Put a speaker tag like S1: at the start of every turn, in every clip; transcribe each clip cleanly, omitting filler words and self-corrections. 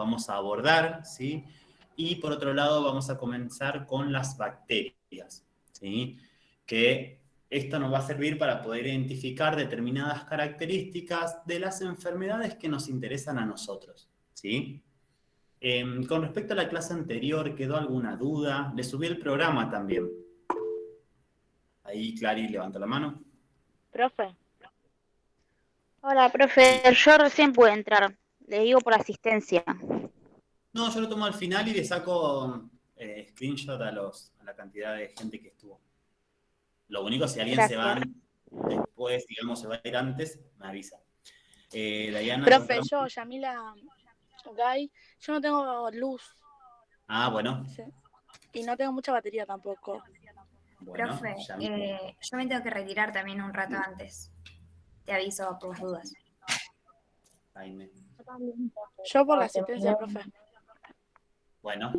S1: vamos a abordar, ¿sí? Y por otro lado vamos a comenzar con las bacterias, ¿sí? Que esto nos va a servir para poder identificar determinadas características de las enfermedades que nos interesan a nosotros, ¿sí? Con respecto a la clase anterior, ¿quedó alguna duda? Le subí el programa también. Ahí Clary levanta la mano.
S2: Profe. Hola, profe.
S1: Sí.
S2: Yo recién pude entrar. Le digo por asistencia.
S1: No, yo lo tomo al final y le saco screenshot a la cantidad de gente que estuvo. Lo único, si alguien se va
S2: Gracias.
S1: después, digamos, se va a ir antes, me avisa. Diana, levanta
S3: Profe,
S1: la
S3: yo,
S1: mano.
S3: Yamila, Gay, yo no tengo luz.
S1: Ah, bueno.
S3: Sí. Y no tengo mucha batería tampoco.
S1: Bueno,
S4: Profe,
S1: Yamila.
S4: yo me tengo que retirar también un rato antes. Te aviso por las dudas.
S1: Jaime.
S3: Yo por la asistencia, profe.
S1: Bueno.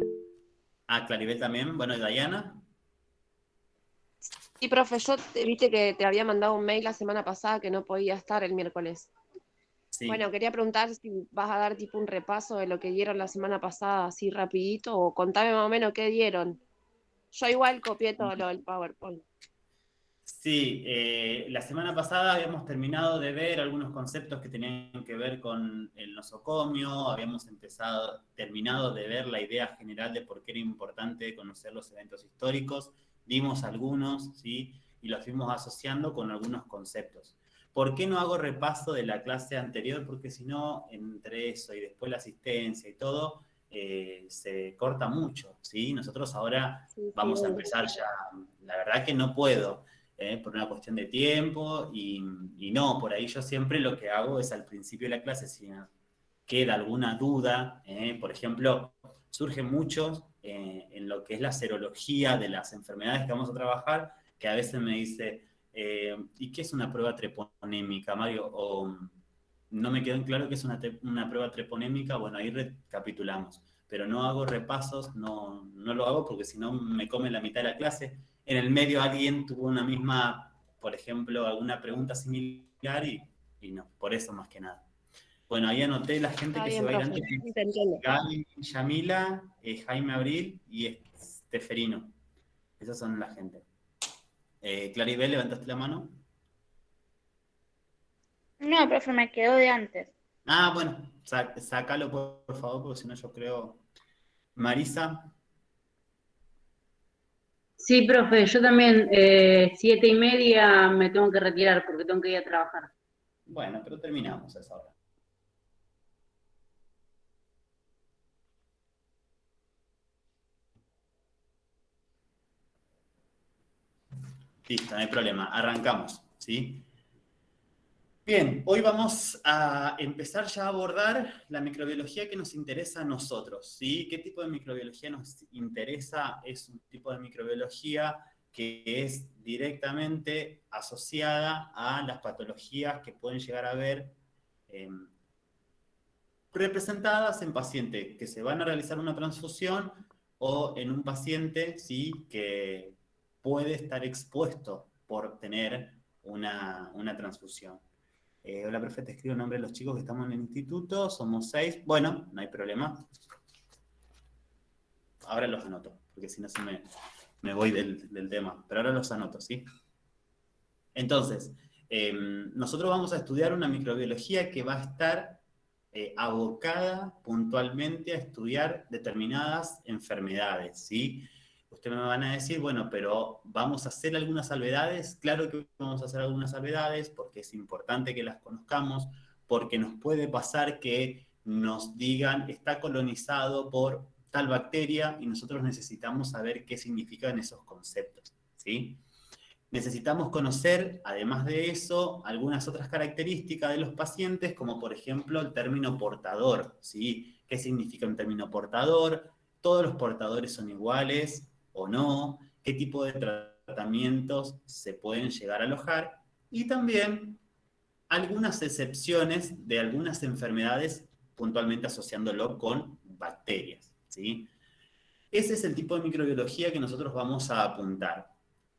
S1: Ah, Claribel también. Bueno, ¿y Diana?
S5: Sí, profe, viste que te había mandado un mail la semana pasada que no podía estar el miércoles.
S1: Sí.
S5: Bueno, quería preguntar si vas a dar tipo un repaso de lo que dieron la semana pasada, así rapidito, o contame más o menos qué dieron. Yo igual copié todo lo del PowerPoint.
S1: Sí, la semana pasada habíamos terminado de ver algunos conceptos que tenían que ver con el nosocomio, habíamos terminado de ver la idea general de por qué era importante conocer los eventos históricos, vimos algunos, ¿sí? Y los fuimos asociando con algunos conceptos. ¿Por qué no hago repaso de la clase anterior? Porque si no, entre eso y después la asistencia y todo, se corta mucho, ¿sí? Nosotros ahora vamos a empezar ya, la verdad que no puedo. Por una cuestión de tiempo y no, por ahí yo siempre lo que hago es al principio de la clase, si queda alguna duda, por ejemplo, surgen muchos en lo que es la serología de las enfermedades que vamos a trabajar, que a veces me dice, ¿y qué es una prueba treponémica, Mario? O no me quedó en claro qué es una prueba treponémica, bueno, ahí recapitulamos, pero no hago repasos, no lo hago porque si no me come la mitad de la clase. En el medio alguien tuvo una misma, por ejemplo, alguna pregunta similar y no, por eso más que nada. Bueno, ahí anoté la gente
S5: Está
S1: que se
S5: bien,
S1: va a ir
S5: profe,
S1: antes.
S5: te entiendo.
S1: Gaby, Yamila, Jaime Abril y Esteferino. Esas son la gente. Claribel, ¿levantaste la mano?
S2: No, profe, me quedó de antes.
S1: Ah, bueno, sácalo por favor, porque si no yo creo... Marisa.
S6: Sí, profe, yo también, 7:30 me tengo que retirar porque tengo que ir a trabajar.
S1: Bueno, pero terminamos a esa hora. Listo, no hay problema. Arrancamos, ¿sí? Bien, hoy vamos a empezar ya a abordar la microbiología que nos interesa a nosotros, ¿sí? ¿Qué tipo de microbiología nos interesa? Es un tipo de microbiología que es directamente asociada a las patologías que pueden llegar a ver representadas en pacientes que se van a realizar una transfusión o en un paciente, ¿sí? Que puede estar expuesto por tener una transfusión. Hola, profe, te escribo el nombre de los chicos que estamos en el instituto, somos 6. Bueno, no hay problema. Ahora los anoto, porque si no me voy del tema, pero ahora los anoto, ¿sí? Entonces, nosotros vamos a estudiar una microbiología que va a estar abocada puntualmente a estudiar determinadas enfermedades, ¿sí? Ustedes me van a decir, bueno, pero ¿vamos a hacer algunas salvedades? Claro que vamos a hacer algunas salvedades porque es importante que las conozcamos, porque nos puede pasar que nos digan está colonizado por tal bacteria y nosotros necesitamos saber qué significan esos conceptos, ¿sí? Necesitamos conocer, además de eso, algunas otras características de los pacientes, como por ejemplo el término portador, ¿sí? ¿Qué significa un término portador? ¿Todos los portadores son iguales o no? ¿Qué tipo de tratamientos se pueden llegar a alojar? Y también algunas excepciones de algunas enfermedades, puntualmente asociándolo con bacterias, ¿sí? Ese es el tipo de microbiología que nosotros vamos a apuntar.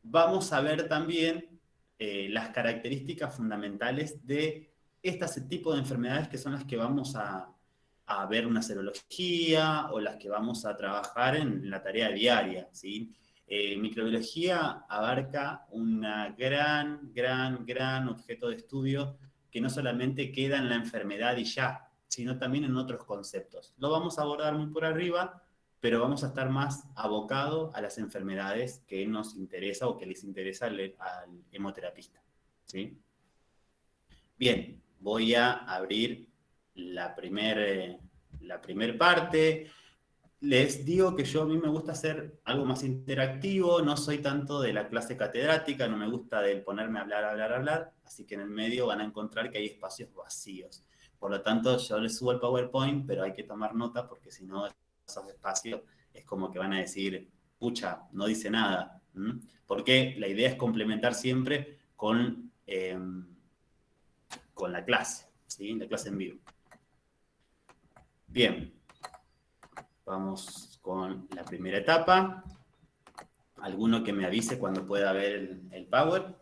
S1: Vamos a ver también las características fundamentales de este tipo de enfermedades que son las que vamos a a ver una serología o las que vamos a trabajar en la tarea diaria, ¿sí? Microbiología abarca una gran objeto de estudio que no solamente queda en la enfermedad y ya, sino también en otros conceptos. Lo vamos a abordar muy por arriba, pero vamos a estar más abocados a las enfermedades que nos interesa o que les interesa al hemoterapista, ¿sí? Bien, voy a abrir la primer parte. Les digo que a mí me gusta hacer algo más interactivo, no soy tanto de la clase catedrática, no me gusta de ponerme a hablar, así que en el medio van a encontrar que hay espacios vacíos. Por lo tanto, yo les subo el PowerPoint, pero hay que tomar nota porque si no, esos espacios es como que van a decir, pucha, no dice nada. Porque la idea es complementar siempre con la clase, ¿sí? La clase en vivo. Bien. Vamos con la primera etapa. ¿Alguno que me avise cuando pueda ver el Power?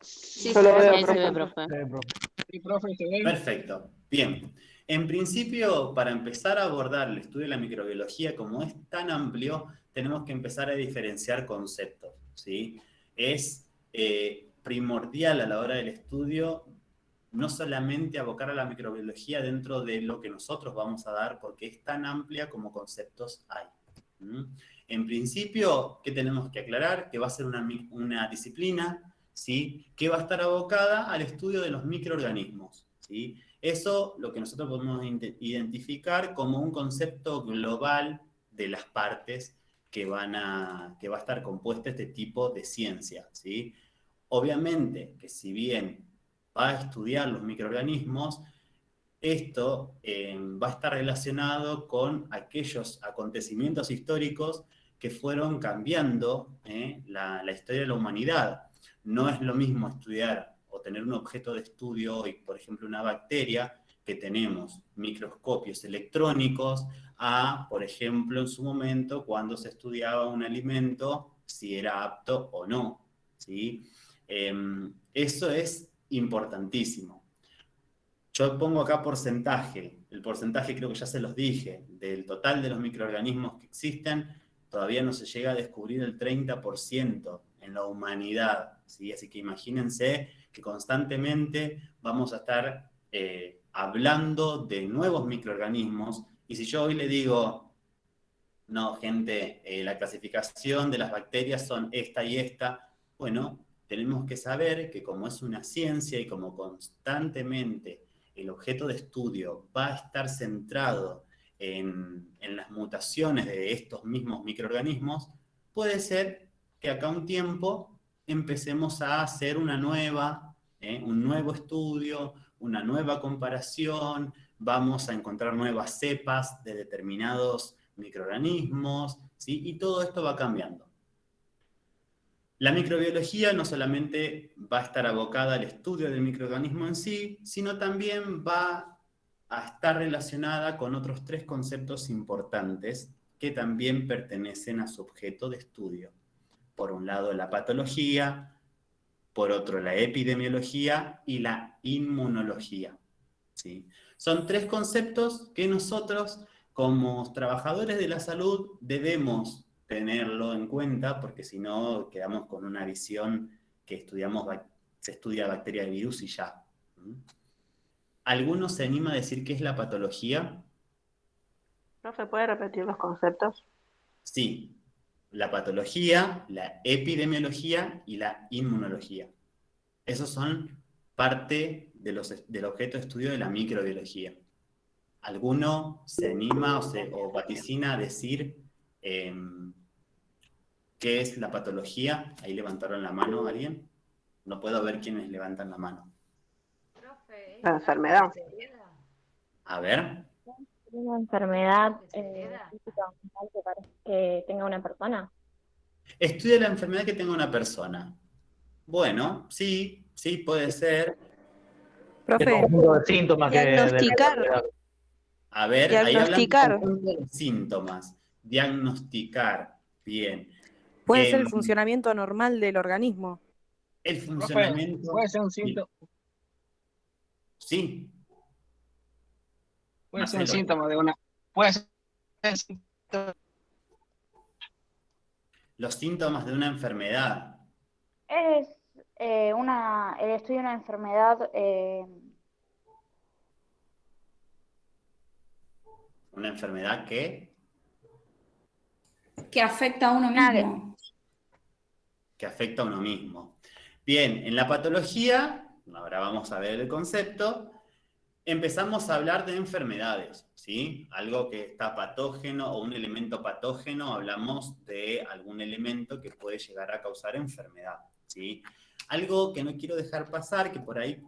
S5: Sí,
S7: Yo lo veo,
S5: ahí se ve,
S7: profe.
S5: profe.
S7: Sí, profe, ¿se ve?
S1: Perfecto. Bien. En principio, para empezar a abordar el estudio de la microbiología, como es tan amplio, tenemos que empezar a diferenciar conceptos, ¿sí? Es primordial a la hora del estudio no solamente abocar a la microbiología dentro de lo que nosotros vamos a dar, porque es tan amplia como conceptos hay. En principio, ¿qué tenemos que aclarar? Que va a ser una disciplina, ¿sí? Que va a estar abocada al estudio de los microorganismos, ¿sí? Eso lo que nosotros podemos identificar como un concepto global de las partes que va a estar compuesta este tipo de ciencia, ¿sí? Obviamente que si bien va a estudiar los microorganismos, esto va a estar relacionado con aquellos acontecimientos históricos que fueron cambiando la historia de la humanidad. No es lo mismo estudiar o tener un objeto de estudio hoy, por ejemplo, una bacteria, que tenemos microscopios electrónicos, a, por ejemplo, en su momento, cuando se estudiaba un alimento, si era apto o no, ¿sí? Eso es importantísimo. Yo pongo acá porcentaje. El porcentaje creo que ya se los dije. Del total de los microorganismos que existen, todavía no se llega a descubrir el 30% en la humanidad, ¿sí? Así que imagínense que constantemente vamos a estar hablando de nuevos microorganismos. Y si yo hoy le digo, no, gente, la clasificación de las bacterias son esta y esta, bueno, tenemos que saber que como es una ciencia y como constantemente el objeto de estudio va a estar centrado en las mutaciones de estos mismos microorganismos, puede ser que acá un tiempo empecemos a hacer un nuevo estudio, una nueva comparación, vamos a encontrar nuevas cepas de determinados microorganismos, ¿sí? Y todo esto va cambiando. La microbiología no solamente va a estar abocada al estudio del microorganismo en sí, sino también va a estar relacionada con otros 3 conceptos importantes que también pertenecen a su objeto de estudio. Por un lado, la patología, por otro, la epidemiología y la inmunología, ¿sí? Son 3 conceptos que nosotros, como trabajadores de la salud, debemos tenerlo en cuenta, porque si no quedamos con una visión que se estudia bacteria y virus y ya. ¿Alguno se anima a decir qué es la patología?
S5: Profe, ¿puede repetir los conceptos?
S1: Sí, la patología, la epidemiología y la inmunología. Esos son parte del objeto de estudio de la microbiología. ¿Alguno se anima o vaticina a decir qué es la patología? Ahí levantaron la mano, ¿alguien? No puedo ver quiénes levantan la mano.
S5: La enfermedad.
S1: A ver.
S2: ¿Una enfermedad física o mental que tenga una persona?
S1: Estudia la enfermedad que tenga una persona. Bueno, sí, puede ser.
S8: Profe,
S9: El conjunto de síntomas
S8: diagnosticar.
S1: A ver,
S8: Diagnosticar.
S1: ahí hablan de síntomas. Diagnosticar. Bien.
S8: Puede ser el funcionamiento normal del organismo.
S1: El funcionamiento.
S7: Profe, puede ser un síntoma.
S1: Sí.
S7: Puede ser un
S1: Marcelo.
S7: síntoma de una. Puede ser un síntoma.
S1: Los síntomas de una enfermedad.
S9: Es el estudio de una enfermedad,
S1: ¿Una enfermedad que
S10: Que afecta a uno mismo.
S1: afecta a uno mismo? Bien, en la patología, ahora vamos a ver el concepto, empezamos a hablar de enfermedades, ¿sí? Algo que está patógeno o un elemento patógeno, hablamos de algún elemento que puede llegar a causar enfermedad, ¿sí? Algo que no quiero dejar pasar, que por ahí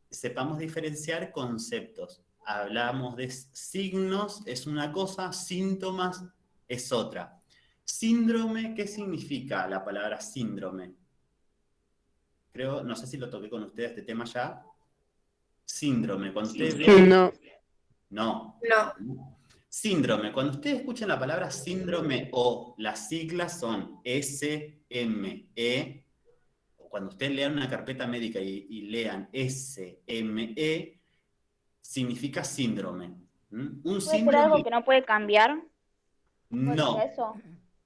S1: sepamos diferenciar conceptos. Hablamos de signos, es una cosa, síntomas es otra. Síndrome, ¿qué significa la palabra síndrome? Creo, no sé si lo toqué con ustedes este tema ya. Síndrome, cuando ustedes ven...
S8: No.
S1: No.
S4: No.
S1: Síndrome, cuando ustedes escuchan la palabra síndrome o las siglas son SME, o cuando ustedes lean una carpeta médica y lean SME, significa síndrome. Un
S9: ¿puede ser
S1: síndrome...
S9: algo que no puede cambiar? ¿Puede
S1: No.
S9: ser eso?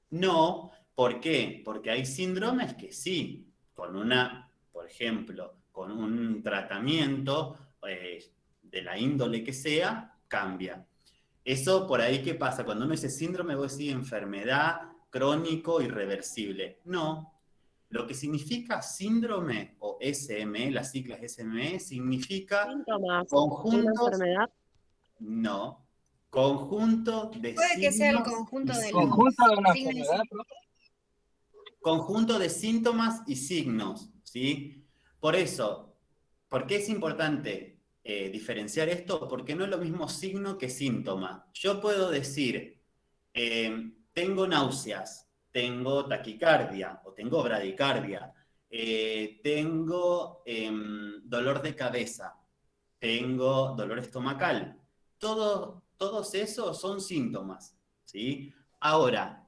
S1: No, ¿por qué? Porque hay síndromes que sí, por ejemplo, con un tratamiento de la índole que sea, cambia. Eso por ahí, ¿qué pasa? Cuando uno dice síndrome, vos decís enfermedad, crónico, irreversible. No. Lo que significa síndrome o SME, las siglas SME, significa
S5: ¿Síntomas de una
S1: conjuntos...
S5: enfermedad?
S1: No. Conjunto de
S4: Puede que sea el
S1: signos
S4: conjunto
S1: y
S4: de
S1: signos.
S7: Conjunto de una
S4: signos y
S7: enfermedad, profe.
S1: Conjunto de síntomas y signos, ¿sí? Por eso, ¿por qué es importante diferenciar esto? Porque no es lo mismo signo que síntoma. Yo puedo decir, tengo náuseas, tengo taquicardia o tengo bradicardia, tengo dolor de cabeza, tengo dolor estomacal. Todos esos son síntomas, ¿sí? Ahora,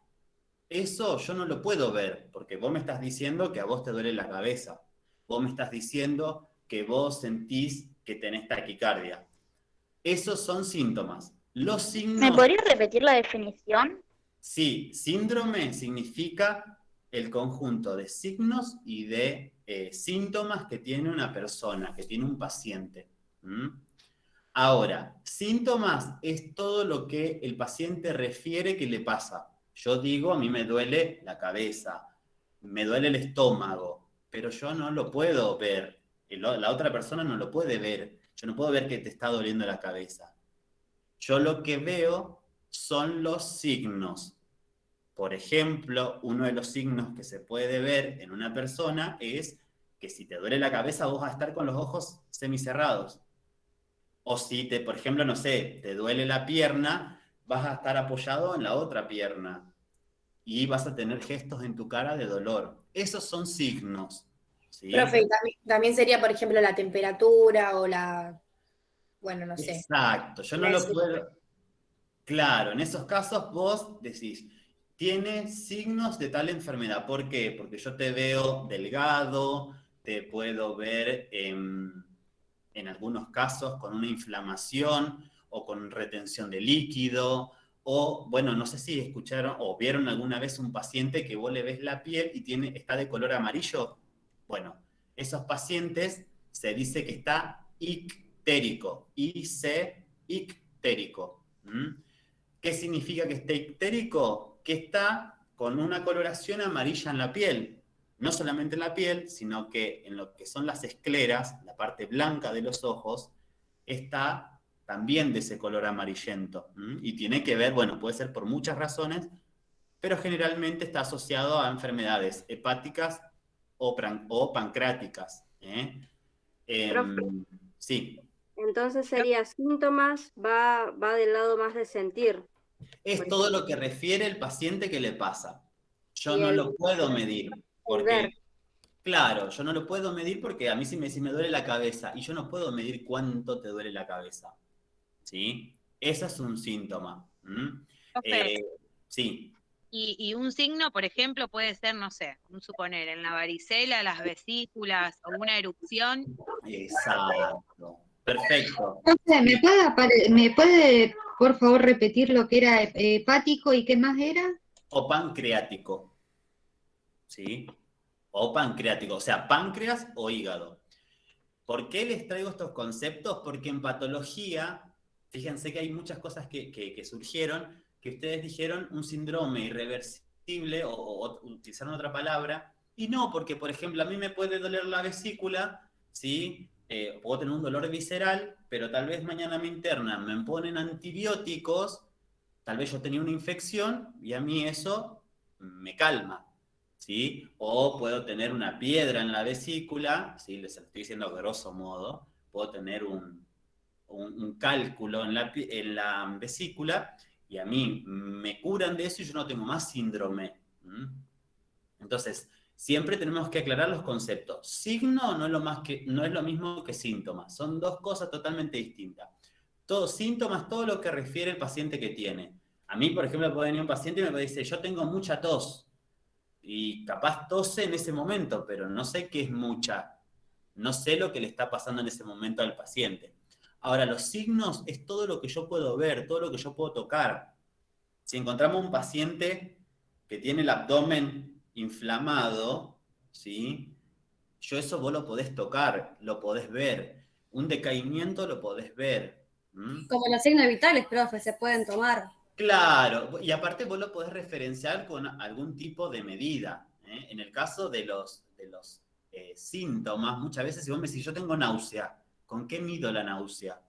S1: eso yo no lo puedo ver, porque vos me estás diciendo que a vos te duele la cabeza. Vos me estás diciendo que vos sentís que tenés taquicardia. Esos son síntomas. Los
S9: ¿Me
S1: signos...
S9: podrías repetir la definición?
S1: Sí, síndrome significa el conjunto de signos y de síntomas que tiene una persona, que tiene un paciente. ¿Mm? Ahora, síntomas es todo lo que el paciente refiere que le pasa. Yo digo, a mí me duele la cabeza, me duele el estómago, pero yo no lo puedo ver. La otra persona no lo puede ver. Yo no puedo ver que te está doliendo la cabeza. Yo lo que veo son los signos. Por ejemplo, uno de los signos que se puede ver en una persona es que si te duele la cabeza vos vas a estar con los ojos semicerrados. O si, por ejemplo, no sé, te duele la pierna, vas a estar apoyado en la otra pierna y vas a tener gestos en tu cara de dolor. Esos son signos, ¿sí?
S4: Profe, también sería, por ejemplo, la temperatura o bueno, no sé.
S1: Exacto, yo no lo puedo... Claro, en esos casos vos decís, tiene signos de tal enfermedad. ¿Por qué? Porque yo te veo delgado, te puedo ver en algunos casos con una inflamación o con retención de líquido, o, bueno, no sé si escucharon o vieron alguna vez un paciente que vos le ves la piel y está de color amarillo. Bueno, esos pacientes se dice que está ictérico, ictérico. ¿Qué significa que esté ictérico? Que está con una coloración amarilla en la piel. No solamente en la piel, sino que en lo que son las escleras, la parte blanca de los ojos, está también de ese color amarillento. Y tiene que ver, bueno, puede ser por muchas razones, pero generalmente está asociado a enfermedades hepáticas o pancreáticas.
S5: Profe.
S1: Sí.
S5: Entonces sería síntomas, va del lado más de sentir.
S1: Es todo lo que refiere el paciente que le pasa. Yo
S5: Y
S1: no
S5: el-
S1: lo puedo medir.
S5: ver.
S1: Porque, claro, yo no lo puedo medir porque a mí si me duele la cabeza y yo no puedo medir cuánto te duele la cabeza. ¿Sí? Ese es un síntoma.
S11: Profe,
S1: Sí.
S11: y un signo, por ejemplo, puede ser, no sé, un suponer, en la varicela, las vesículas o una erupción.
S1: Exacto. Perfecto.
S10: Entonces, ¿me puede, por favor, repetir lo que era hepático y qué más era?
S1: O pancreático, ¿sí? O pancreático, o sea, páncreas o hígado. ¿Por qué les traigo estos conceptos? Porque en patología, fíjense que hay muchas cosas que surgieron, que ustedes dijeron un síndrome irreversible o utilizaron otra palabra, y no, porque por ejemplo a mí me puede doler la vesícula, ¿sí? Puedo tener un dolor visceral, pero tal vez mañana me internan, me ponen antibióticos, tal vez yo tenía una infección y a mí eso me calma, ¿sí? O puedo tener una piedra en la vesícula, ¿sí? Les estoy diciendo a grosso modo, puedo tener un cálculo en la vesícula y a mí me curan de eso y yo no tengo más síndrome. Entonces, siempre tenemos que aclarar los conceptos. Signo no es lo mismo que síntomas, son dos cosas totalmente distintas. Todos síntomas, todo lo que refiere el paciente que tiene. A mí, por ejemplo, puede venir un paciente y me puede decir, yo tengo mucha tos. Y capaz tose en ese momento, pero no sé qué es mucha. No sé lo que le está pasando en ese momento al paciente. Ahora, los signos es todo lo que yo puedo ver, todo lo que yo puedo tocar. Si encontramos un paciente que tiene el abdomen inflamado, ¿sí? Yo eso vos lo podés tocar, lo podés ver. Un decaimiento lo podés ver.
S12: Como los signos vitales, profe, se pueden tomar.
S1: Claro, y aparte vos lo podés referenciar con algún tipo de medida. En el caso de los síntomas, muchas veces si vos me decís, yo tengo náusea, ¿con qué mido la náusea?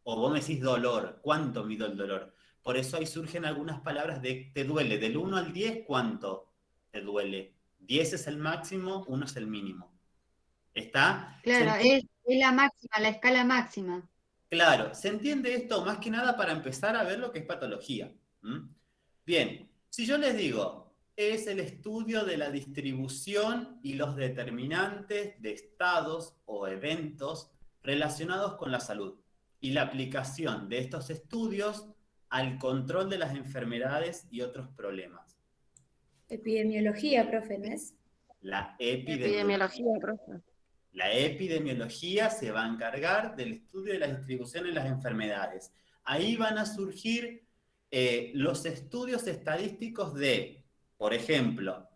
S1: O vos me decís dolor, ¿cuánto mido el dolor? Por eso ahí surgen algunas palabras de te duele, del 1 al 10, ¿cuánto te duele? 10 es el máximo, 1 es el mínimo. ¿Está?
S10: Claro, es la máxima, la escala máxima.
S1: Claro, se entiende esto más que nada para empezar a ver lo que es patología. Bien, si yo les digo, es el estudio de la distribución y los determinantes de estados o eventos relacionados con la salud y la aplicación de estos estudios al control de las enfermedades y otros problemas.
S4: Epidemiología, profe, ¿no es?
S1: La epidemiología,
S5: profe.
S1: La epidemiología se va a encargar del estudio de la distribución de las enfermedades. Ahí van a surgir los estudios estadísticos de, por ejemplo,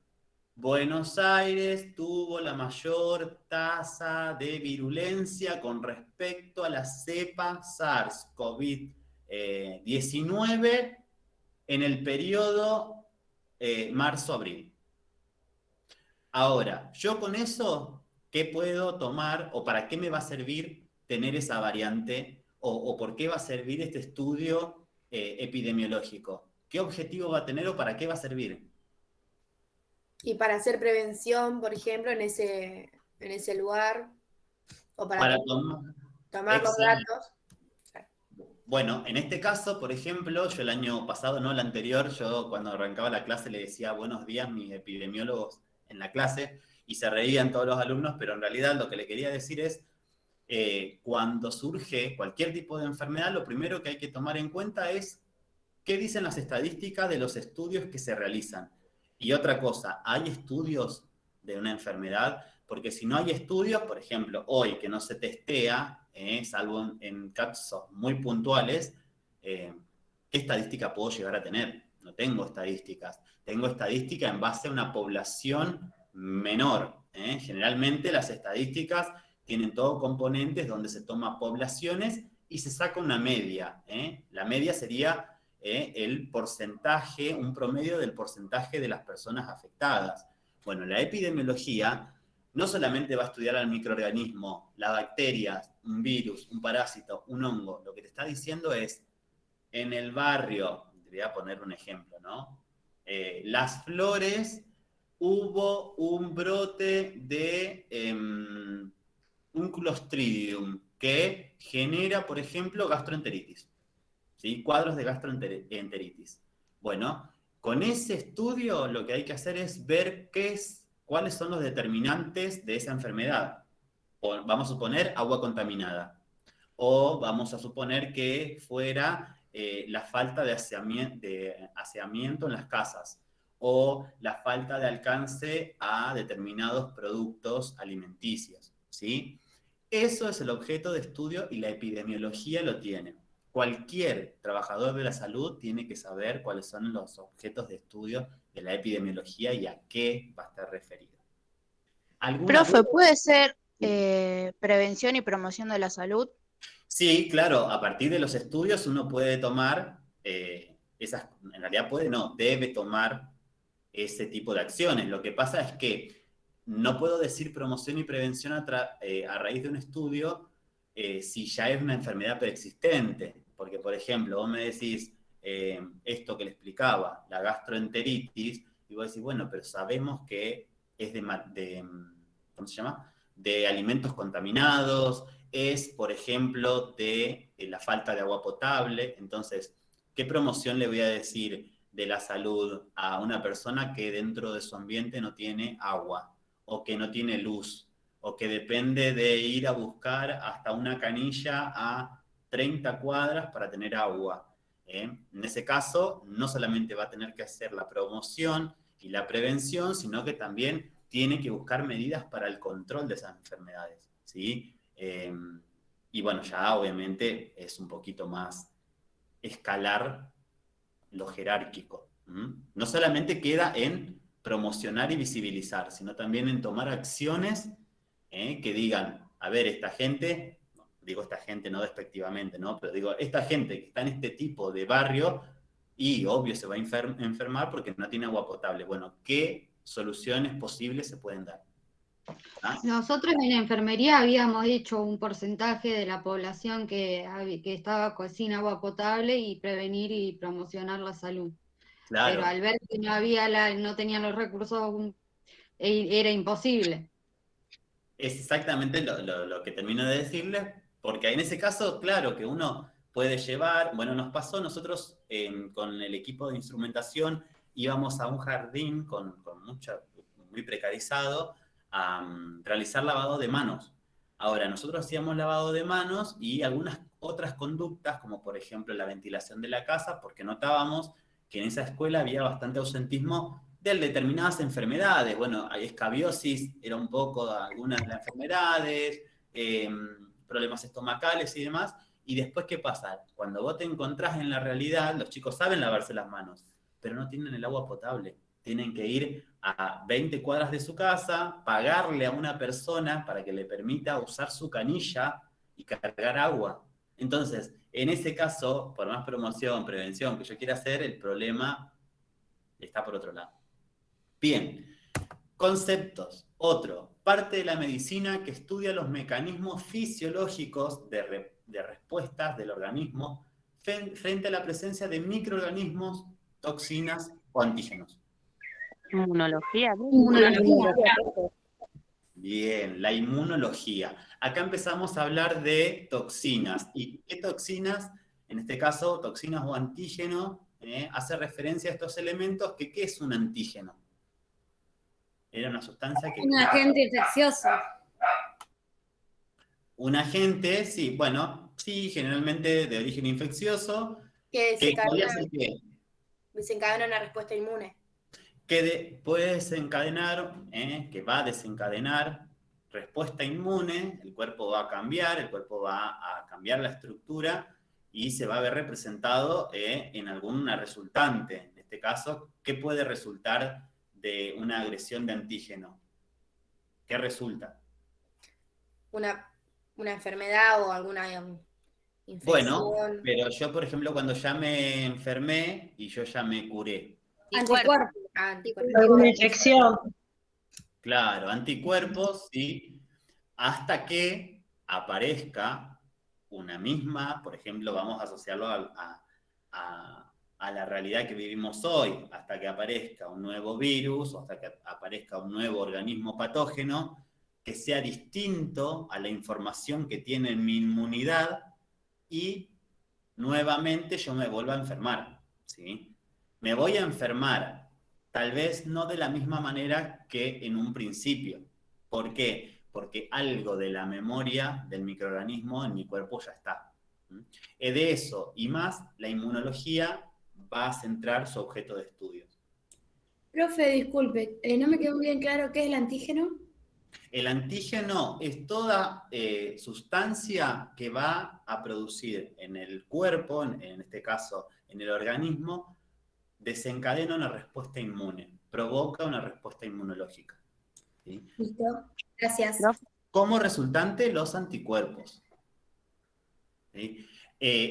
S1: Buenos Aires tuvo la mayor tasa de virulencia con respecto a la cepa SARS-CoV-19 en el periodo marzo-abril. Ahora, yo con eso, ¿qué puedo tomar o para qué me va a servir tener esa variante o por qué va a servir este estudio epidemiológico? ¿Qué objetivo va a tener o para qué va a servir?
S13: Y para hacer prevención, por ejemplo, en ese lugar, o para tomar los datos.
S1: Bueno, en este caso, por ejemplo, yo el año pasado, no el anterior, yo cuando arrancaba la clase le decía buenos días mis epidemiólogos en la clase y se reían todos los alumnos, pero en realidad lo que le quería decir es, cuando surge cualquier tipo de enfermedad, lo primero que hay que tomar en cuenta es qué dicen las estadísticas de los estudios que se realizan. Y otra cosa, ¿hay estudios de una enfermedad? Porque si no hay estudios, por ejemplo, hoy que no se testea, salvo en casos muy puntuales, ¿qué estadística puedo llegar a tener? No tengo estadísticas. Tengo estadística en base a una población menor. Generalmente las estadísticas tienen todos componentes donde se toman poblaciones y se saca una media. La media sería el porcentaje, un promedio del porcentaje de las personas afectadas. Bueno, la epidemiología no solamente va a estudiar al microorganismo, las bacterias, un virus, un parásito, un hongo. Lo que te está diciendo es, en el barrio, te voy a poner un ejemplo, ¿no? Las Flores, hubo un brote de un Clostridium que genera, por ejemplo, gastroenteritis. ¿Sí? Cuadros de gastroenteritis. Bueno, con ese estudio lo que hay que hacer es ver cuáles son los determinantes de esa enfermedad. Vamos a suponer agua contaminada. O vamos a suponer que fuera la falta de aseamiento en las casas. O la falta de alcance a determinados productos alimenticios. ¿Sí? Eso es el objeto de estudio y la epidemiología lo tiene. Cualquier trabajador de la salud tiene que saber cuáles son los objetos de estudio de la epidemiología y a qué va a estar referido.
S14: Profe, ¿puede ser prevención y promoción de la salud?
S1: Sí, claro, a partir de los estudios uno puede tomar esas, en realidad debe tomar ese tipo de acciones. Lo que pasa es que no puedo decir promoción y prevención a raíz de un estudio si ya es una enfermedad preexistente. Porque, por ejemplo, vos me decís esto que le explicaba, la gastroenteritis, y vos decís, bueno, pero sabemos que es ¿cómo se llama? De alimentos contaminados, es, por ejemplo, de la falta de agua potable. Entonces, ¿qué promoción le voy a decir de la salud a una persona que dentro de su ambiente no tiene agua, o que no tiene luz, o que depende de ir a buscar hasta una canilla a 30 cuadras para tener agua? En ese caso, no solamente va a tener que hacer la promoción y la prevención, sino que también tiene que buscar medidas para el control de esas enfermedades, ¿sí? Y bueno, ya obviamente es un poquito más escalar lo jerárquico. No solamente queda en promocionar y visibilizar, sino también en tomar acciones que digan, a ver, esta gente, digo esta gente no despectivamente, ¿no? Pero digo, esta gente que está en este tipo de barrio y obvio se va a enfermar porque no tiene agua potable. Bueno, ¿qué soluciones posibles se pueden dar? ¿Ah?
S10: Nosotros en enfermería habíamos hecho un porcentaje de la población que estaba sin agua potable y prevenir y promocionar la salud.
S1: Claro.
S10: Pero al ver que no tenían los recursos, era imposible.
S1: Es exactamente lo que termino de decirles, porque en ese caso, claro, que uno puede llevar, bueno, nos pasó nosotros con el equipo de instrumentación, íbamos a un jardín muy precarizado, a realizar lavado de manos. Ahora, nosotros hacíamos lavado de manos y algunas otras conductas, como por ejemplo la ventilación de la casa, porque notábamos que en esa escuela había bastante ausentismo de determinadas enfermedades. Bueno, escabiosis era un poco algunas de las enfermedades, problemas estomacales y demás. Y después, ¿qué pasa? Cuando vos te encontrás en la realidad, los chicos saben lavarse las manos, pero no tienen el agua potable. Tienen que ir a 20 cuadras de su casa, pagarle a una persona para que le permita usar su canilla y cargar agua. Entonces, en ese caso, por más promoción, prevención que yo quiera hacer, el problema está por otro lado. Bien, conceptos. Otro, parte de la medicina que estudia los mecanismos fisiológicos de respuestas del organismo frente a la presencia de microorganismos, toxinas o antígenos.
S11: Inmunología.
S1: Bien, la inmunología. Acá empezamos a hablar de toxinas. ¿Y qué toxinas? En este caso, toxinas o antígenos, hace referencia a estos elementos que ¿qué es un antígeno? Era una sustancia que...
S12: Un agente infeccioso.
S1: Un agente, sí, bueno, sí, generalmente de origen infeccioso.
S13: Que
S1: podría ser que
S13: desencadena una respuesta inmune.
S1: Que puede desencadenar, que va a desencadenar respuesta inmune, el cuerpo va a cambiar la estructura y se va a ver representado en alguna resultante. En este caso, ¿qué puede resultar de una agresión de antígeno? ¿Qué resulta?
S13: Una enfermedad o alguna infección.
S1: Bueno, pero yo, por ejemplo, cuando ya me enfermé y yo ya me curé.
S13: Anticuerpos.
S15: Alguna infección.
S1: Claro, anticuerpos, sí, hasta que aparezca una misma, por ejemplo, vamos a asociarlo a la realidad que vivimos hoy, hasta que aparezca un nuevo virus, o hasta que aparezca un nuevo organismo patógeno que sea distinto a la información que tiene mi inmunidad y nuevamente yo me vuelva a enfermar, ¿sí? Me voy a enfermar, tal vez no de la misma manera que en un principio. ¿Por qué? Porque algo de la memoria del microorganismo en mi cuerpo ya está. De eso y más, la inmunología va a centrar su objeto de estudio.
S16: Profe, disculpe, no me quedó bien claro qué es el antígeno.
S1: El antígeno es toda sustancia que va a producir en el cuerpo, en este caso en el organismo, desencadena una respuesta inmune, provoca una respuesta inmunológica. ¿Sí?
S4: Listo, gracias.
S1: Como resultante, los anticuerpos. ¿Sí?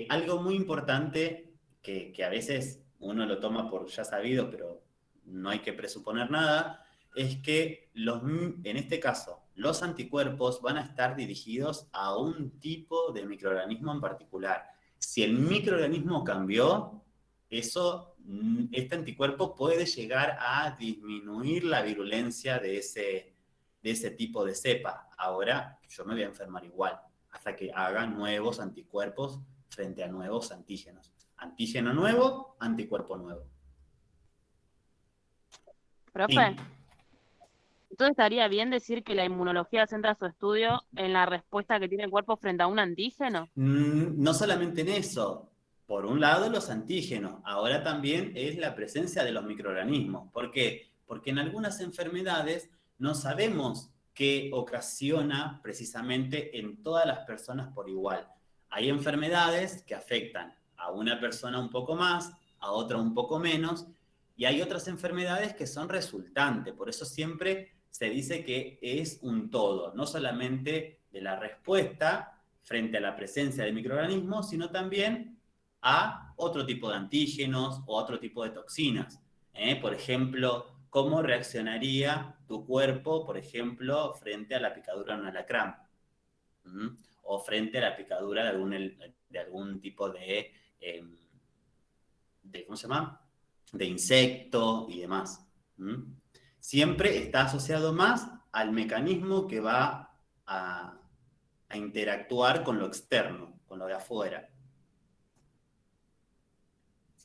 S1: Algo muy importante que a veces uno lo toma por ya sabido, pero no hay que presuponer nada, es que en este caso, los anticuerpos van a estar dirigidos a un tipo de microorganismo en particular. Si el microorganismo cambió, este anticuerpo puede llegar a disminuir la virulencia de ese tipo de cepa. Ahora yo me voy a enfermar igual, hasta que haga nuevos anticuerpos frente a nuevos antígenos. Antígeno nuevo, anticuerpo nuevo.
S15: Profe,
S1: Sí.
S15: entonces estaría bien decir que la inmunología centra su estudio en la respuesta que tiene el cuerpo frente a un antígeno.
S1: No solamente en eso. Por un lado, los antígenos. Ahora también es la presencia de los microorganismos. ¿Por qué? Porque en algunas enfermedades no sabemos qué ocasiona precisamente en todas las personas por igual. Hay enfermedades que afectan a una persona un poco más, a otra un poco menos, y hay otras enfermedades que son resultantes. Por eso siempre se dice que es un todo, no solamente de la respuesta frente a la presencia de microorganismos, sino también a otro tipo de antígenos o otro tipo de toxinas. Por ejemplo, ¿cómo reaccionaría tu cuerpo, por ejemplo, frente a la picadura de un alacrán? O frente a la picadura de algún tipo de ¿cómo se llama? De insecto y demás. Siempre está asociado más al mecanismo que va a interactuar con lo externo, con lo de afuera.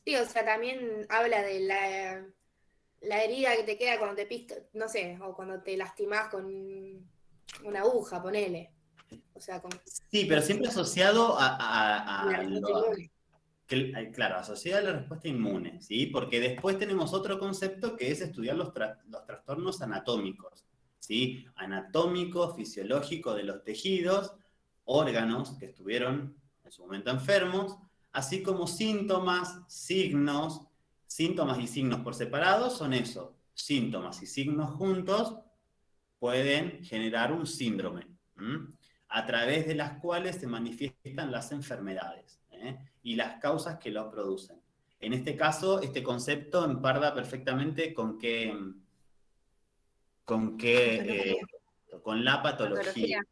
S13: Sí, o sea, también habla de la herida que te queda cuando te pistas, no sé, o cuando te lastimás con una aguja, ponele. O sea,
S1: Sí, pero siempre asociado
S13: Claro,
S1: asociado a la respuesta inmune, ¿sí? Porque después tenemos otro concepto que es estudiar los trastornos anatómicos, ¿sí? Anatómico, fisiológico de los tejidos, órganos que estuvieron en su momento enfermos, así como síntomas, signos. Síntomas y signos por separado son eso. Síntomas y signos juntos pueden generar un síndrome, a través de las cuales se manifiestan las enfermedades y las causas que lo producen. En este caso, este concepto emparda perfectamente con la patología.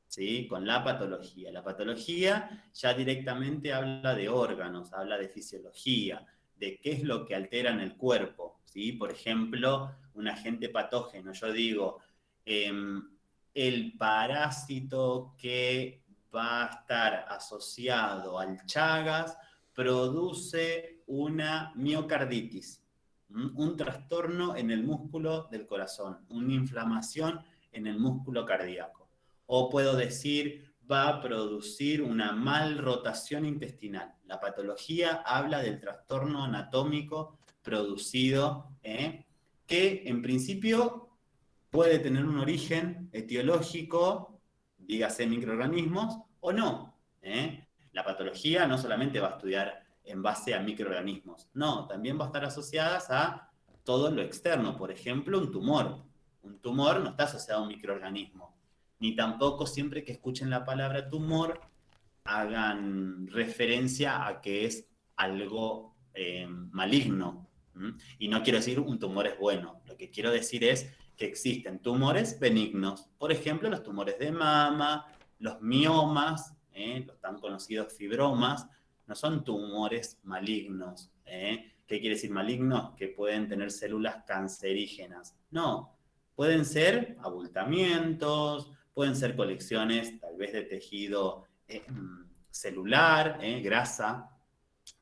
S1: ¿Sí? Con la patología. La patología ya directamente habla de órganos, habla de fisiología, de qué es lo que altera en el cuerpo, ¿sí? Por ejemplo, un agente patógeno. Yo digo, el parásito que va a estar asociado al Chagas produce una miocarditis, un trastorno en el músculo del corazón, una inflamación en el músculo cardíaco. O puedo decir, va a producir una mal rotación intestinal. La patología habla del trastorno anatómico producido, que en principio puede tener un origen etiológico, dígase microorganismos, o no. La patología no solamente va a estudiar en base a microorganismos, no, también va a estar asociada a todo lo externo. Por ejemplo, un tumor. Un tumor no está asociado a un microorganismo, ni tampoco siempre que escuchen la palabra tumor hagan referencia a que es algo maligno. Y no quiero decir un tumor es bueno, lo que quiero decir es que existen tumores benignos, por ejemplo los tumores de mama, los miomas, los tan conocidos fibromas, no son tumores malignos. ¿Qué quiere decir malignos? Que pueden tener células cancerígenas. No, pueden ser abultamientos, pueden ser colecciones tal vez de tejido celular, grasa,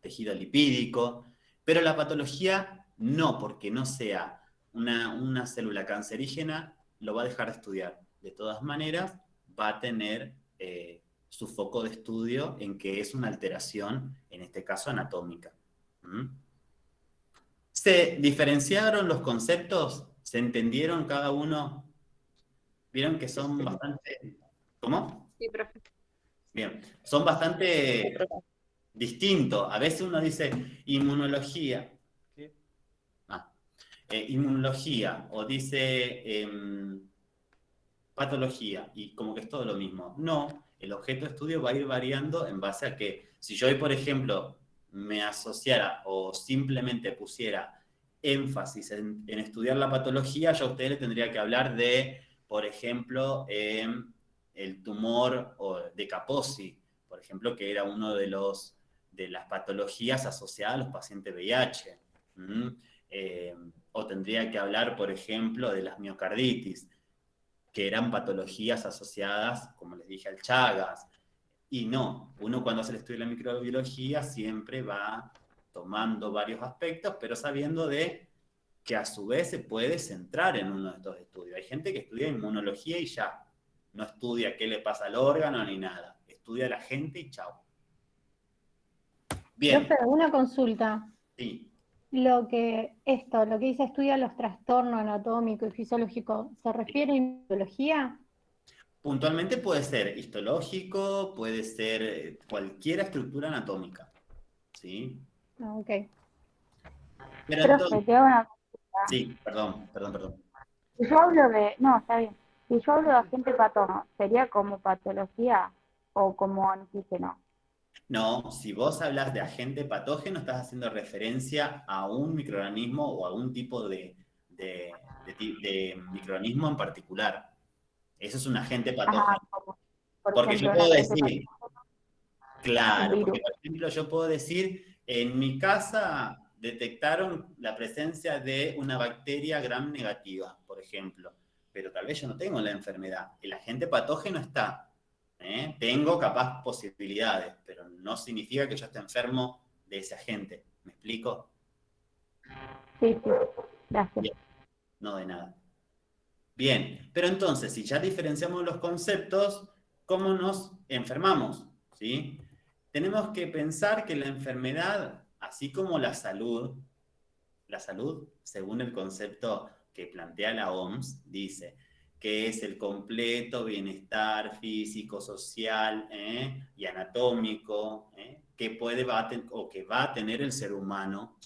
S1: tejido lipídico, pero la patología no, porque no sea una célula cancerígena, lo va a dejar de estudiar. De todas maneras, va a tener su foco de estudio en que es una alteración, en este caso anatómica. ¿Se diferenciaron los conceptos? ¿Se entendieron cada uno? Vieron que son bastante... ¿Cómo?
S5: Sí, profe.
S1: Bien, son bastante distintos. A veces uno dice inmunología. ¿Qué? Inmunología, o dice patología, y como que es todo lo mismo. No, el objeto de estudio va a ir variando en base a que, si yo hoy, por ejemplo, me asociara o simplemente pusiera énfasis en estudiar la patología, yo a ustedes les tendría que hablar de, por ejemplo, el tumor de Kaposi, por ejemplo, que era uno de las patologías asociadas a los pacientes VIH. O tendría que hablar, por ejemplo, de las miocarditis, que eran patologías asociadas, como les dije, al Chagas. Y no, uno cuando hace el estudio de la microbiología siempre va tomando varios aspectos, pero sabiendo de que a su vez se puede centrar en uno de estos estudios. Hay gente que estudia inmunología y ya, no estudia qué le pasa al órgano ni nada, estudia a la gente y chao. Bien.
S16: Profe, una consulta.
S1: Sí.
S16: Lo que dice estudia los trastornos anatómicos y fisiológicos, ¿se refiere a inmunología?
S1: Puntualmente puede ser histológico, puede ser cualquier estructura anatómica. ¿Sí?
S16: Ah, ok.
S1: Pero
S9: Profe,
S1: entonces,
S9: te hago una consulta.
S1: sí, perdón.
S9: Si yo hablo de, no, está bien. Si yo hablo de agente patógeno, ¿sería como patología o como antígeno?
S1: No, si vos hablas de agente patógeno, estás haciendo referencia a un microorganismo o a un tipo de microorganismo en particular. Eso es un agente patógeno.
S9: Ajá, como, por
S1: Porque yo
S9: ejemplo, un
S1: puedo
S9: agente
S1: decir, claro,
S9: virus.
S1: porque por ejemplo yo puedo decir, en mi casa detectaron la presencia de una bacteria gram negativa, por ejemplo, pero tal vez yo no tengo la enfermedad. El agente patógeno está, tengo capaz posibilidades, pero no significa que yo esté enfermo de ese agente. ¿Me explico?
S9: Sí, gracias.
S1: Bien. No de nada. Bien, pero entonces, si ya diferenciamos los conceptos, ¿cómo nos enfermamos? ¿Sí? Tenemos que pensar que la enfermedad, así como la salud, según el concepto que plantea la OMS, dice que es el completo bienestar físico, social y anatómico que va a tener el ser humano.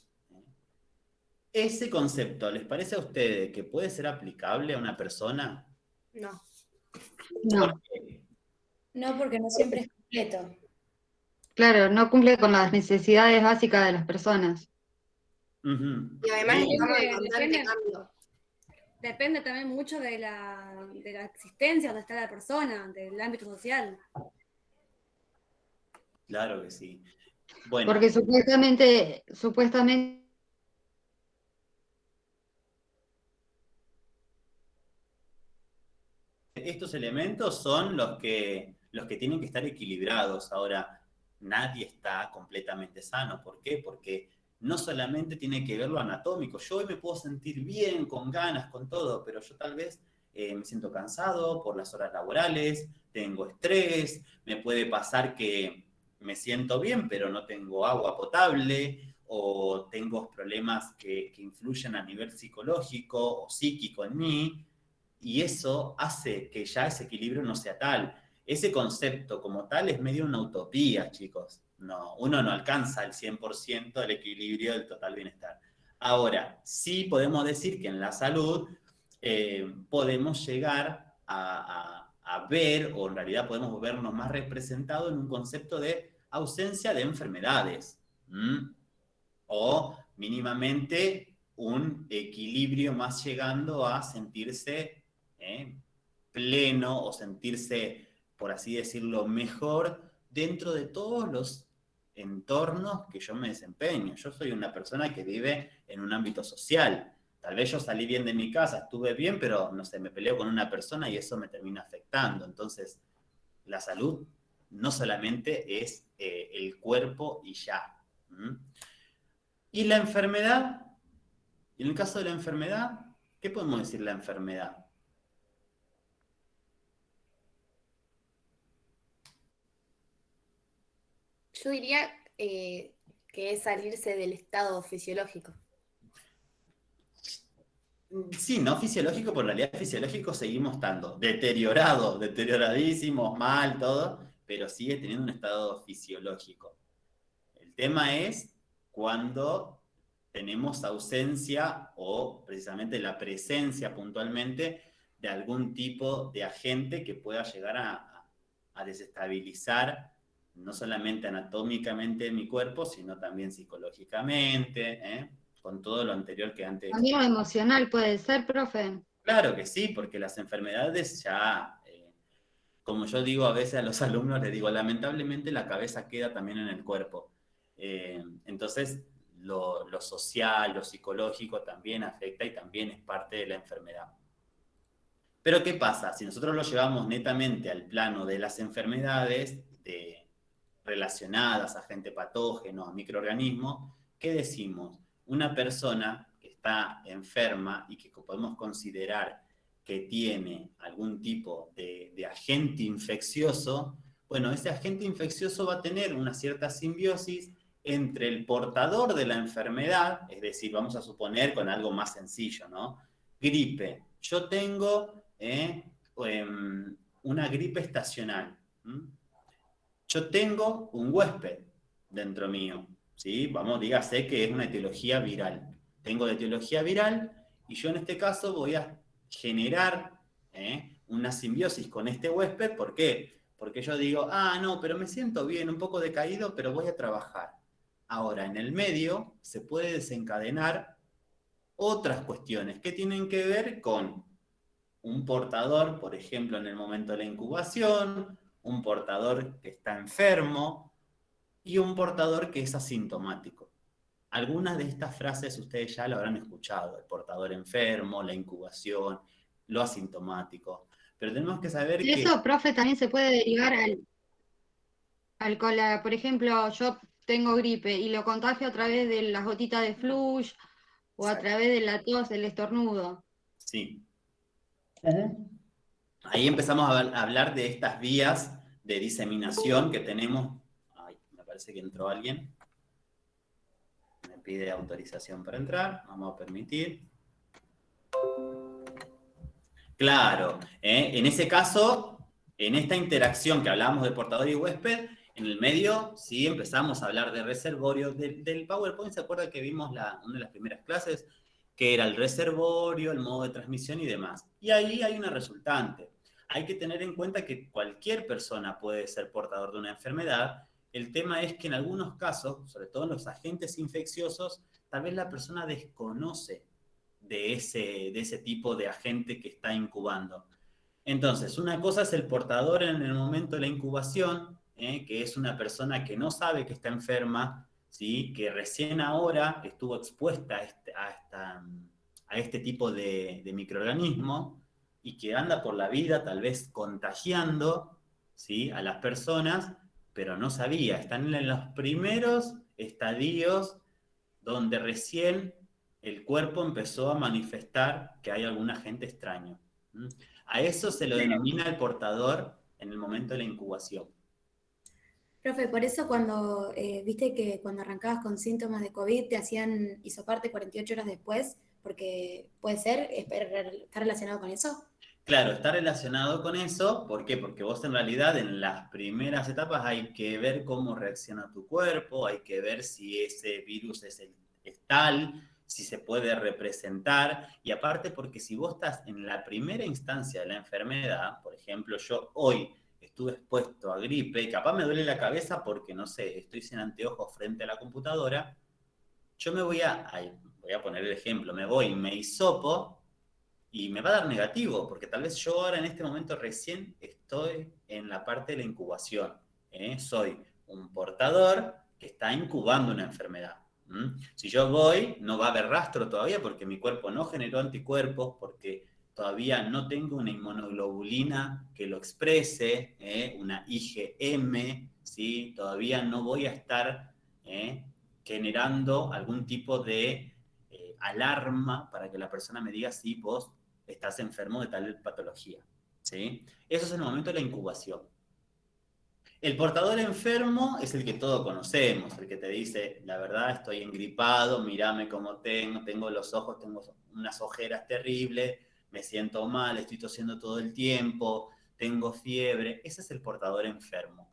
S1: ¿Ese concepto les parece a ustedes que puede ser aplicable a una persona?
S13: No.
S12: No,
S4: No, porque no siempre es completo.
S10: claro, no cumple con las necesidades básicas de las personas.
S13: Y además
S1: Bien.
S13: estamos en constante
S12: Depende.
S13: cambio.
S12: Depende también mucho de la existencia donde está la persona, del ámbito social.
S1: Claro que sí. Bueno,
S10: Porque supuestamente
S1: estos elementos son los que tienen que estar equilibrados. Ahora, nadie está completamente sano. ¿Por qué? Porque no solamente tiene que ver lo anatómico. Yo hoy me puedo sentir bien, con ganas, con todo, pero yo tal vez me siento cansado por las horas laborales, tengo estrés, me puede pasar que me siento bien, pero no tengo agua potable, o tengo problemas que influyen a nivel psicológico o psíquico en mí. Y eso hace que ya ese equilibrio no sea tal. Ese concepto como tal es medio una utopía, chicos. No, uno no alcanza el 100% del equilibrio del total bienestar. Ahora, sí podemos decir que en la salud podemos llegar a ver, o en realidad podemos vernos más representados en un concepto de ausencia de enfermedades. O mínimamente un equilibrio más llegando a sentirse pleno o sentirse, por así decirlo, mejor dentro de todos los entornos que yo me desempeño. Yo soy una persona que vive en un ámbito social. Tal vez yo salí bien de mi casa, estuve bien, pero no sé, me peleo con una persona y eso me termina afectando. Entonces, la salud no solamente es el cuerpo y ya. ¿Y la enfermedad? Y en el caso de la enfermedad, ¿qué podemos decir la enfermedad?
S13: Yo diría que es salirse del estado fisiológico.
S1: Sí, no fisiológico, por realidad fisiológico seguimos estando deteriorados, deterioradísimos, mal, todo, pero sigue teniendo un estado fisiológico. El tema es cuando tenemos ausencia o precisamente la presencia puntualmente de algún tipo de agente que pueda llegar a desestabilizar no solamente anatómicamente mi cuerpo, sino también psicológicamente, con todo lo anterior que antes...
S10: También lo emocional puede ser, profe.
S1: Claro que sí, porque las enfermedades ya, como yo digo a veces a los alumnos, les digo, lamentablemente la cabeza queda también en el cuerpo. Entonces, lo social, lo psicológico también afecta y también es parte de la enfermedad. Pero ¿qué pasa? Si nosotros lo llevamos netamente al plano de las enfermedades relacionadas a agente patógeno, a microorganismos, ¿qué decimos? Una persona que está enferma y que podemos considerar que tiene algún tipo de agente infeccioso, bueno, ese agente infeccioso va a tener una cierta simbiosis entre el portador de la enfermedad, es decir, vamos a suponer con algo más sencillo, ¿no? Gripe. Yo tengo una gripe estacional. Yo tengo un huésped dentro mío, ¿sí? Vamos, dígase que es una etiología viral. Tengo de etiología viral y yo en este caso voy a generar una simbiosis con este huésped. ¿Por qué? Porque yo digo, no, pero me siento bien, un poco decaído, pero voy a trabajar. Ahora, en el medio se puede desencadenar otras cuestiones que tienen que ver con un portador, por ejemplo, en el momento de la incubación, un portador que está enfermo y un portador que es asintomático. Algunas de estas frases ustedes ya lo habrán escuchado, el portador enfermo, la incubación, lo asintomático. Pero tenemos que saber que...
S10: Eso, profe, también se puede derivar al cola. Por ejemplo, yo tengo gripe y lo contagio a través de las gotitas de flush o a través de la tos, del estornudo.
S1: Sí. Ahí empezamos a hablar de estas vías de diseminación que tenemos. Ay, me parece que entró alguien. Me pide autorización para entrar. Vamos a permitir. Claro, en ese caso, en esta interacción que hablábamos de portador y huésped, en el medio sí empezamos a hablar de reservorio. Del PowerPoint, ¿se acuerda que vimos una de las primeras clases? Que era el reservorio, el modo de transmisión y demás. Y ahí hay una resultante. Hay que tener en cuenta que cualquier persona puede ser portador de una enfermedad. El tema es que en algunos casos, sobre todo en los agentes infecciosos, tal vez la persona desconoce de ese tipo de agente que está incubando. Entonces, una cosa es el portador en el momento de la incubación, que es una persona que no sabe que está enferma, ¿sí? Que recién ahora estuvo expuesta a este tipo de microorganismo y que anda por la vida tal vez contagiando, ¿sí? A las personas, pero no sabía. Están en los primeros estadios donde recién el cuerpo empezó a manifestar que hay algún agente extraño. A eso se lo denomina el portador en el momento de la incubación.
S12: Profe, por eso cuando, viste que cuando arrancabas con síntomas de COVID te hacían hisoparte 48 horas después, porque puede ser, ¿está relacionado con eso?
S1: Claro, está relacionado con eso. ¿Por qué? Porque vos en realidad en las primeras etapas hay que ver cómo reacciona tu cuerpo, hay que ver si ese virus es tal, si se puede representar, y aparte porque si vos estás en la primera instancia de la enfermedad, por ejemplo, yo hoy estuve expuesto a gripe y capaz me duele la cabeza porque, no sé, estoy sin anteojos frente a la computadora, yo me voy a poner el ejemplo, me hisopo y me va a dar negativo, porque tal vez yo ahora en este momento recién estoy en la parte de la incubación, soy un portador que está incubando una enfermedad. Si yo voy, no va a haber rastro todavía porque mi cuerpo no generó anticuerpos, porque todavía no tengo una inmunoglobulina que lo exprese, una IgM, ¿sí? Todavía no voy a estar generando algún tipo de alarma para que la persona me diga si vos estás enfermo de tal patología, ¿sí? Eso es en el momento de la incubación. El portador enfermo es el que todos conocemos, el que te dice, la verdad estoy engripado, mírame cómo tengo los ojos, tengo unas ojeras terribles, me siento mal, estoy tosiendo todo el tiempo, tengo fiebre. Ese es el portador enfermo.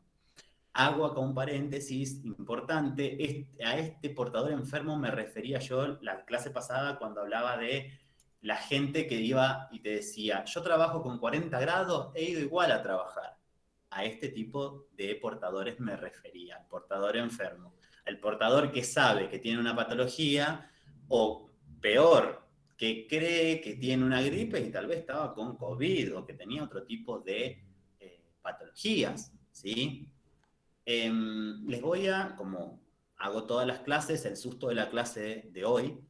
S1: Hago acá un paréntesis importante, a este portador enfermo me refería yo la clase pasada cuando hablaba de la gente que iba y te decía, yo trabajo con 40 grados, he ido igual a trabajar. A este tipo de portadores me refería, al portador enfermo. El portador que sabe que tiene una patología, o peor, que cree que tiene una gripe y tal vez estaba con COVID o que tenía otro tipo de patologías, ¿sí? Les voy a, como hago todas las clases, el susto de la clase de hoy,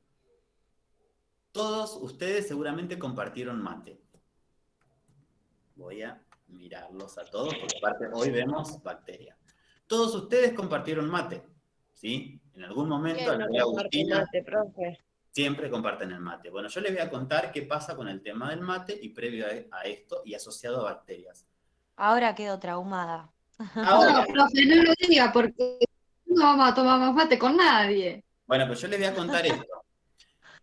S1: todos ustedes seguramente compartieron mate. Voy a mirarlos a todos, porque aparte hoy vemos bacterias. Todos ustedes compartieron mate, ¿sí? En algún momento,
S5: ¿Quién no comparte mate, profe?
S1: siempre comparten el mate. Bueno, yo les voy a contar qué pasa con el tema del mate y previo a esto y asociado a bacterias.
S17: Ahora quedo traumada.
S1: Ahora,
S10: No, profe, no lo diga porque no vamos a tomar más mate con nadie.
S1: bueno, pues yo les voy a contar esto.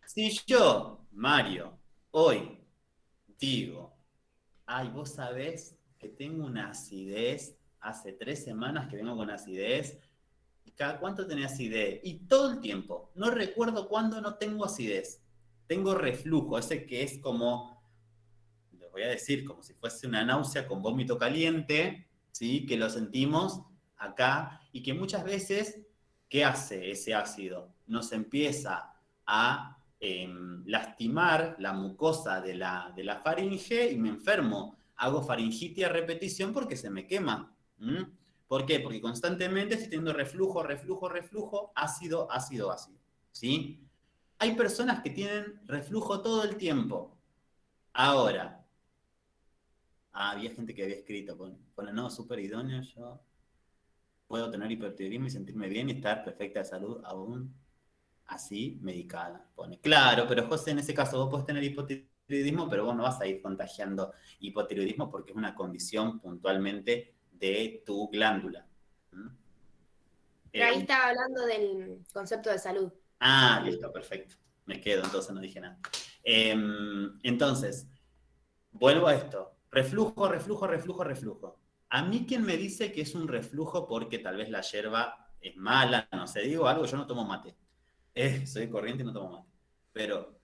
S1: Si yo, Mario, hoy digo, ay, vos sabés que tengo una acidez, hace 3 semanas que vengo con acidez, y cada cuánto tenés acidez, y todo el tiempo, no recuerdo cuándo no tengo acidez, tengo reflujo, ese que es como, les voy a decir, como si fuese una náusea con vómito caliente, ¿sí? Que lo sentimos acá, y que muchas veces, ¿qué hace ese ácido? Nos empieza a lastimar la mucosa de la faringe y me enfermo. Hago faringitis a repetición porque se me quema. ¿Por qué? Porque constantemente estoy teniendo reflujo, ácido, ácido, ácido. ¿Sí? Hay personas que tienen reflujo todo el tiempo. Ahora, había gente que había escrito, pone, no, súper idóneo, yo puedo tener hipertiroidismo y sentirme bien y estar perfecta de salud aún así medicada. Pone, claro, pero José, en ese caso vos podés tener hipotiroidismo, pero vos no vas a ir contagiando hipotiroidismo porque es una condición puntualmente de tu glándula.
S13: Pero ahí estaba hablando del concepto de salud.
S1: Ah, listo, perfecto. Me quedo, entonces no dije nada. Entonces, vuelvo a esto. Reflujo. A mí quien me dice que es un reflujo porque tal vez la yerba es mala, no sé, digo algo, yo no tomo mate. Soy corriente y no tomo mate. Pero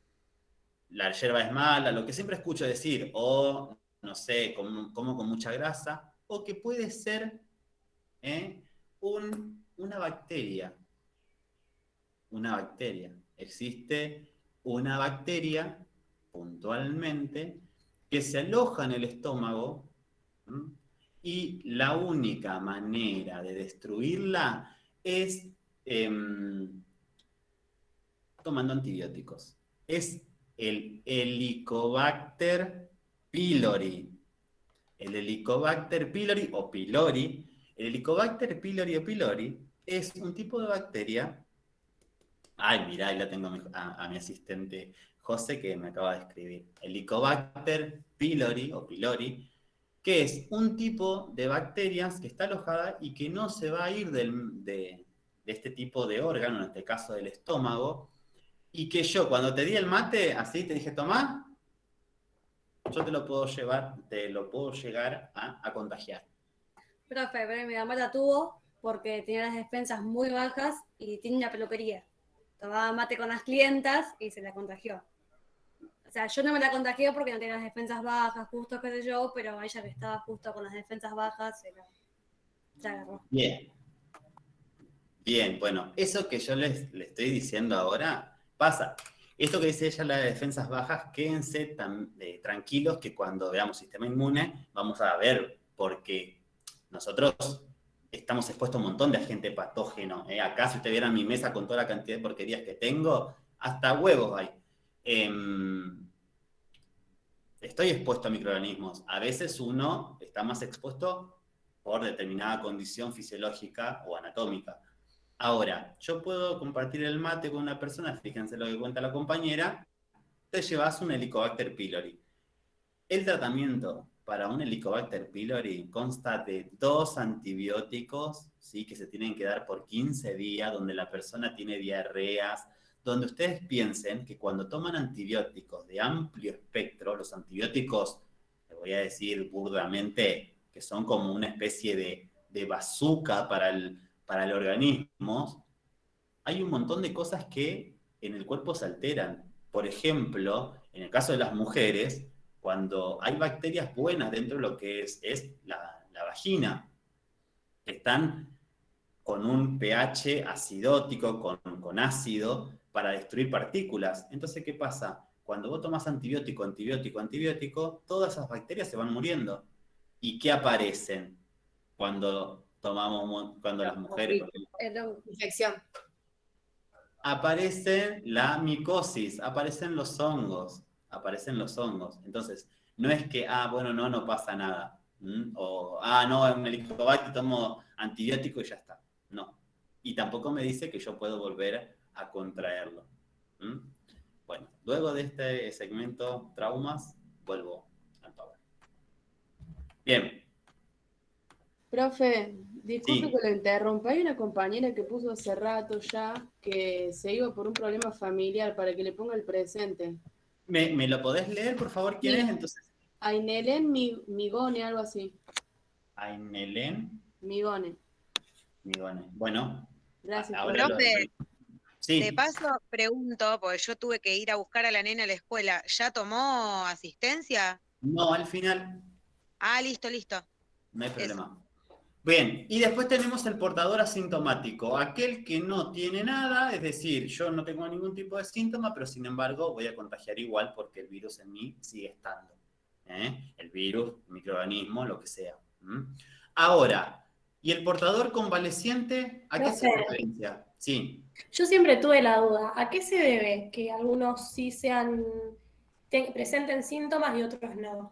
S1: la yerba es mala, lo que siempre escucho decir, o no sé, como con mucha grasa, o que puede ser una bacteria. Una bacteria. Existe una bacteria, puntualmente, que se aloja en el estómago, y la única manera de destruirla es tomando antibióticos. Es el Helicobacter pylori. El Helicobacter pylori o pylori. El Helicobacter pylori o pylori es un tipo de bacteria. Ay, mirá, ahí la tengo a mi asistente José que me acaba de escribir. Helicobacter pylori o pylori, que es un tipo de bacterias que está alojada y que no se va a ir de este tipo de órgano, en este caso del estómago, y que yo cuando te di el mate, así te dije, tomá, yo te lo puedo llegar a contagiar.
S18: Profe, pero mi mamá la tuvo porque tenía las defensas muy bajas y tiene una peluquería. Tomaba mate con las clientas y se la contagió. O sea, yo no me la contagié porque no tenía las defensas bajas, justo qué sé yo, pero ella que estaba justo con las defensas bajas se la agarró.
S1: Bien, bueno, eso que yo les estoy diciendo ahora pasa. Esto que dice ella, las defensas bajas, quédense tranquilos que cuando veamos sistema inmune vamos a ver, porque nosotros estamos expuestos a un montón de agente patógeno. Acá, si ustedes vieran mi mesa con toda la cantidad de porquerías que tengo, hasta huevos hay. Estoy expuesto a microorganismos. A veces uno está más expuesto por determinada condición fisiológica o anatómica. Ahora, yo puedo compartir el mate con una persona, fíjense lo que cuenta la compañera, te llevas un Helicobacter pylori. El tratamiento para un Helicobacter pylori consta de 2 antibióticos, ¿sí? Que se tienen que dar por 15 días, donde la persona tiene diarreas, donde ustedes piensen que cuando toman antibióticos de amplio espectro, los antibióticos, les voy a decir burdamente, que son como una especie de bazooka para el organismo, hay un montón de cosas que en el cuerpo se alteran. Por ejemplo, en el caso de las mujeres, cuando hay bacterias buenas dentro de lo que es la vagina, están con un pH acidótico, con ácido, para destruir partículas. Entonces, ¿qué pasa? Cuando vos tomas antibiótico, todas esas bacterias se van muriendo. ¿Y qué aparecen cuando las mujeres...
S13: Infección.
S1: Aparece la micosis, aparecen los hongos. Entonces, no es que, bueno, no pasa nada. O, no, en el Helicobacter tomo antibiótico y ya está. No. Y tampoco me dice que yo puedo volver a contraerlo. Bueno, luego de este segmento traumas, vuelvo al Power. Bien.
S19: Profe, disculpe
S1: Sí.
S19: que lo interrumpa. Hay una compañera que puso hace rato ya que se iba por un problema familiar para que le ponga el presente.
S1: ¿Me lo podés leer, por favor? ¿Quién
S19: Sí.
S1: es entonces?
S19: Ainelén Migone, algo así.
S1: Ainelén
S19: Migone.
S1: Migone. Bueno.
S19: Gracias.
S1: Ahora
S11: Profe,
S1: sí.
S11: de paso pregunto, porque yo tuve que ir a buscar a la nena a la escuela, ¿ya tomó asistencia?
S1: No, al final
S11: Ah, listo.
S1: no hay problema. Bien, y después tenemos el portador asintomático, aquel que no tiene nada, es decir, yo no tengo ningún tipo de síntoma, pero sin embargo voy a contagiar igual porque el virus en mí sigue estando. El virus, microorganismo, lo que sea. Ahora, ¿y el portador convaleciente a qué se
S18: Profe.
S1: referencia? Sí.
S18: Yo siempre tuve la duda, ¿a qué se debe que algunos sí presenten síntomas y otros no?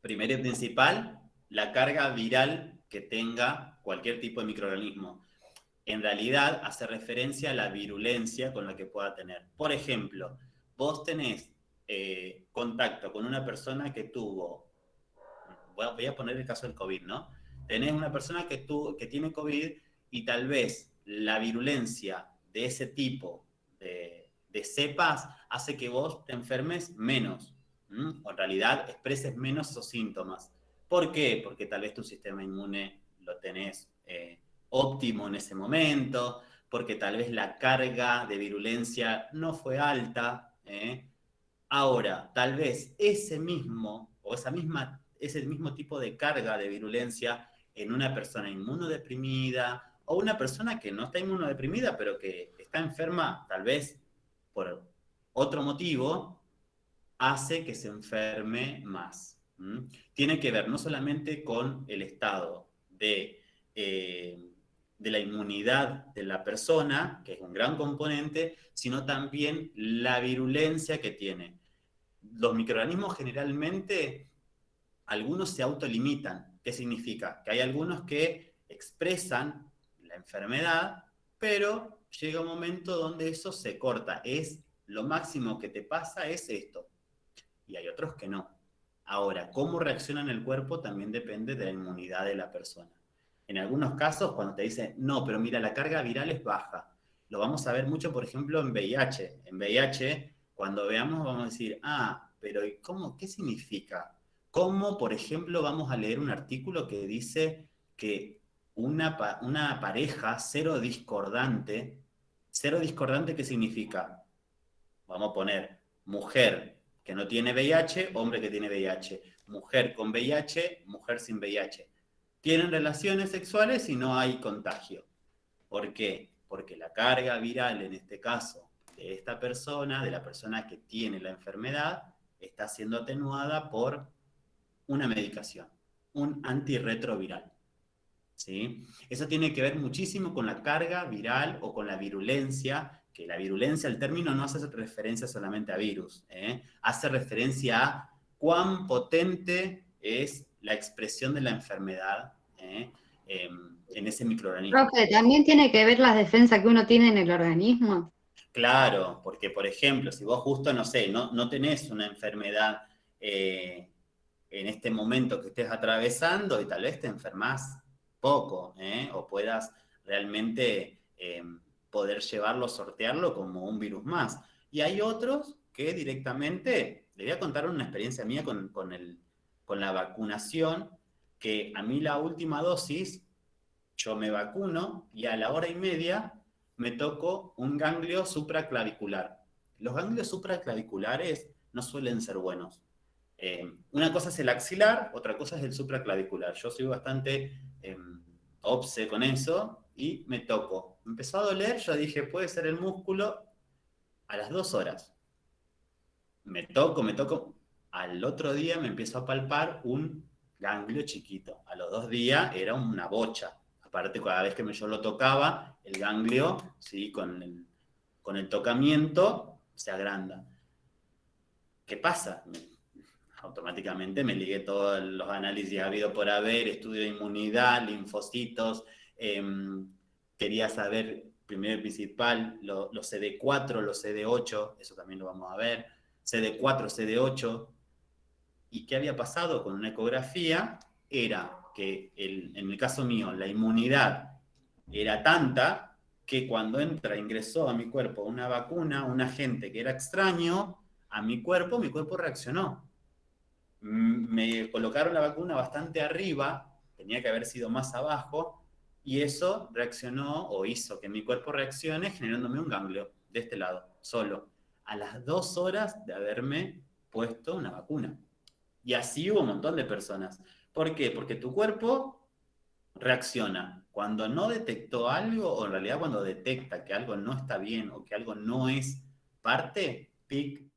S1: Primero y principal, la carga viral que tenga cualquier tipo de microorganismo. En realidad hace referencia a la virulencia con la que pueda tener. Por ejemplo, vos tenés contacto con una persona que tuvo, voy a poner el caso del COVID, ¿no? Tenés una persona que tiene COVID y tal vez la virulencia de ese tipo de cepas hace que vos te enfermes menos, o en realidad expreses menos esos síntomas. ¿Por qué? Porque tal vez tu sistema inmune lo tenés óptimo en ese momento, porque tal vez la carga de virulencia no fue alta. Ahora, tal vez ese mismo tipo de carga de virulencia en una persona inmunodeprimida o una persona que no está inmunodeprimida, pero que está enferma tal vez por otro motivo, hace que se enferme más. Tiene que ver no solamente con el estado de la inmunidad de la persona, que es un gran componente, sino también la virulencia que tiene. Los microorganismos generalmente, algunos se autolimitan. ¿Qué significa? Que hay algunos que expresan la enfermedad, pero llega un momento donde eso se corta. Lo máximo que te pasa es esto. Y hay otros que no. Ahora, cómo reacciona en el cuerpo también depende de la inmunidad de la persona. En algunos casos, cuando te dicen, no, pero mira, la carga viral es baja. Lo vamos a ver mucho, por ejemplo, en VIH. En VIH, cuando veamos, vamos a decir, pero ¿qué significa? ¿Cómo, por ejemplo, vamos a leer un artículo que dice que una pareja cero discordante, ¿qué significa? Vamos a poner mujer que no tiene VIH, hombre que tiene VIH, mujer con VIH, mujer sin VIH. Tienen relaciones sexuales y no hay contagio. ¿Por qué? Porque la carga viral, en este caso, de esta persona, de la persona que tiene la enfermedad, está siendo atenuada por una medicación, un antirretroviral. ¿Sí? Eso tiene que ver muchísimo con la carga viral o con la virulencia, que la virulencia, el término no hace referencia solamente a virus, hace referencia a cuán potente es la expresión de la enfermedad en ese microorganismo.
S10: Profe, ¿también tiene que ver las defensas que uno tiene en el organismo?
S1: Claro, porque por ejemplo, si vos justo, no sé, no tenés una enfermedad en este momento que estés atravesando y tal vez te enfermas poco, o puedas realmente poder llevarlo, sortearlo como un virus más. Y hay otros que directamente, le voy a contar una experiencia mía con la vacunación, que a mí la última dosis, yo me vacuno y a la hora y media me toco un ganglio supraclavicular. Los ganglios supraclaviculares no suelen ser buenos. Una cosa es el axilar, otra cosa es el supraclavicular. Yo soy bastante obse con eso y me toco. Empezó a doler, yo dije, puede ser el músculo. A las 2 horas. Me toco. Al otro día me empiezo a palpar un ganglio chiquito. A los 2 días era una bocha. Aparte, cada vez que yo lo tocaba, el ganglio, ¿sí? con el tocamiento, se agranda. ¿Qué pasa? Automáticamente me ligué todos los análisis habido por haber, estudio de inmunidad, linfocitos, quería saber, primero y principal, los CD4, los CD8, eso también lo vamos a ver, CD4, CD8, y qué había pasado con una ecografía, era que en el caso mío, la inmunidad era tanta que cuando ingresó a mi cuerpo una vacuna, un agente que era extraño a mi cuerpo reaccionó. Me colocaron la vacuna bastante arriba, tenía que haber sido más abajo, y eso reaccionó o hizo que mi cuerpo reaccione generándome un ganglio de este lado, solo, a las 2 horas de haberme puesto una vacuna. Y así hubo un montón de personas. ¿Por qué? Porque tu cuerpo reacciona cuando no detectó algo, o en realidad cuando detecta que algo no está bien o que algo no es parte, PIC,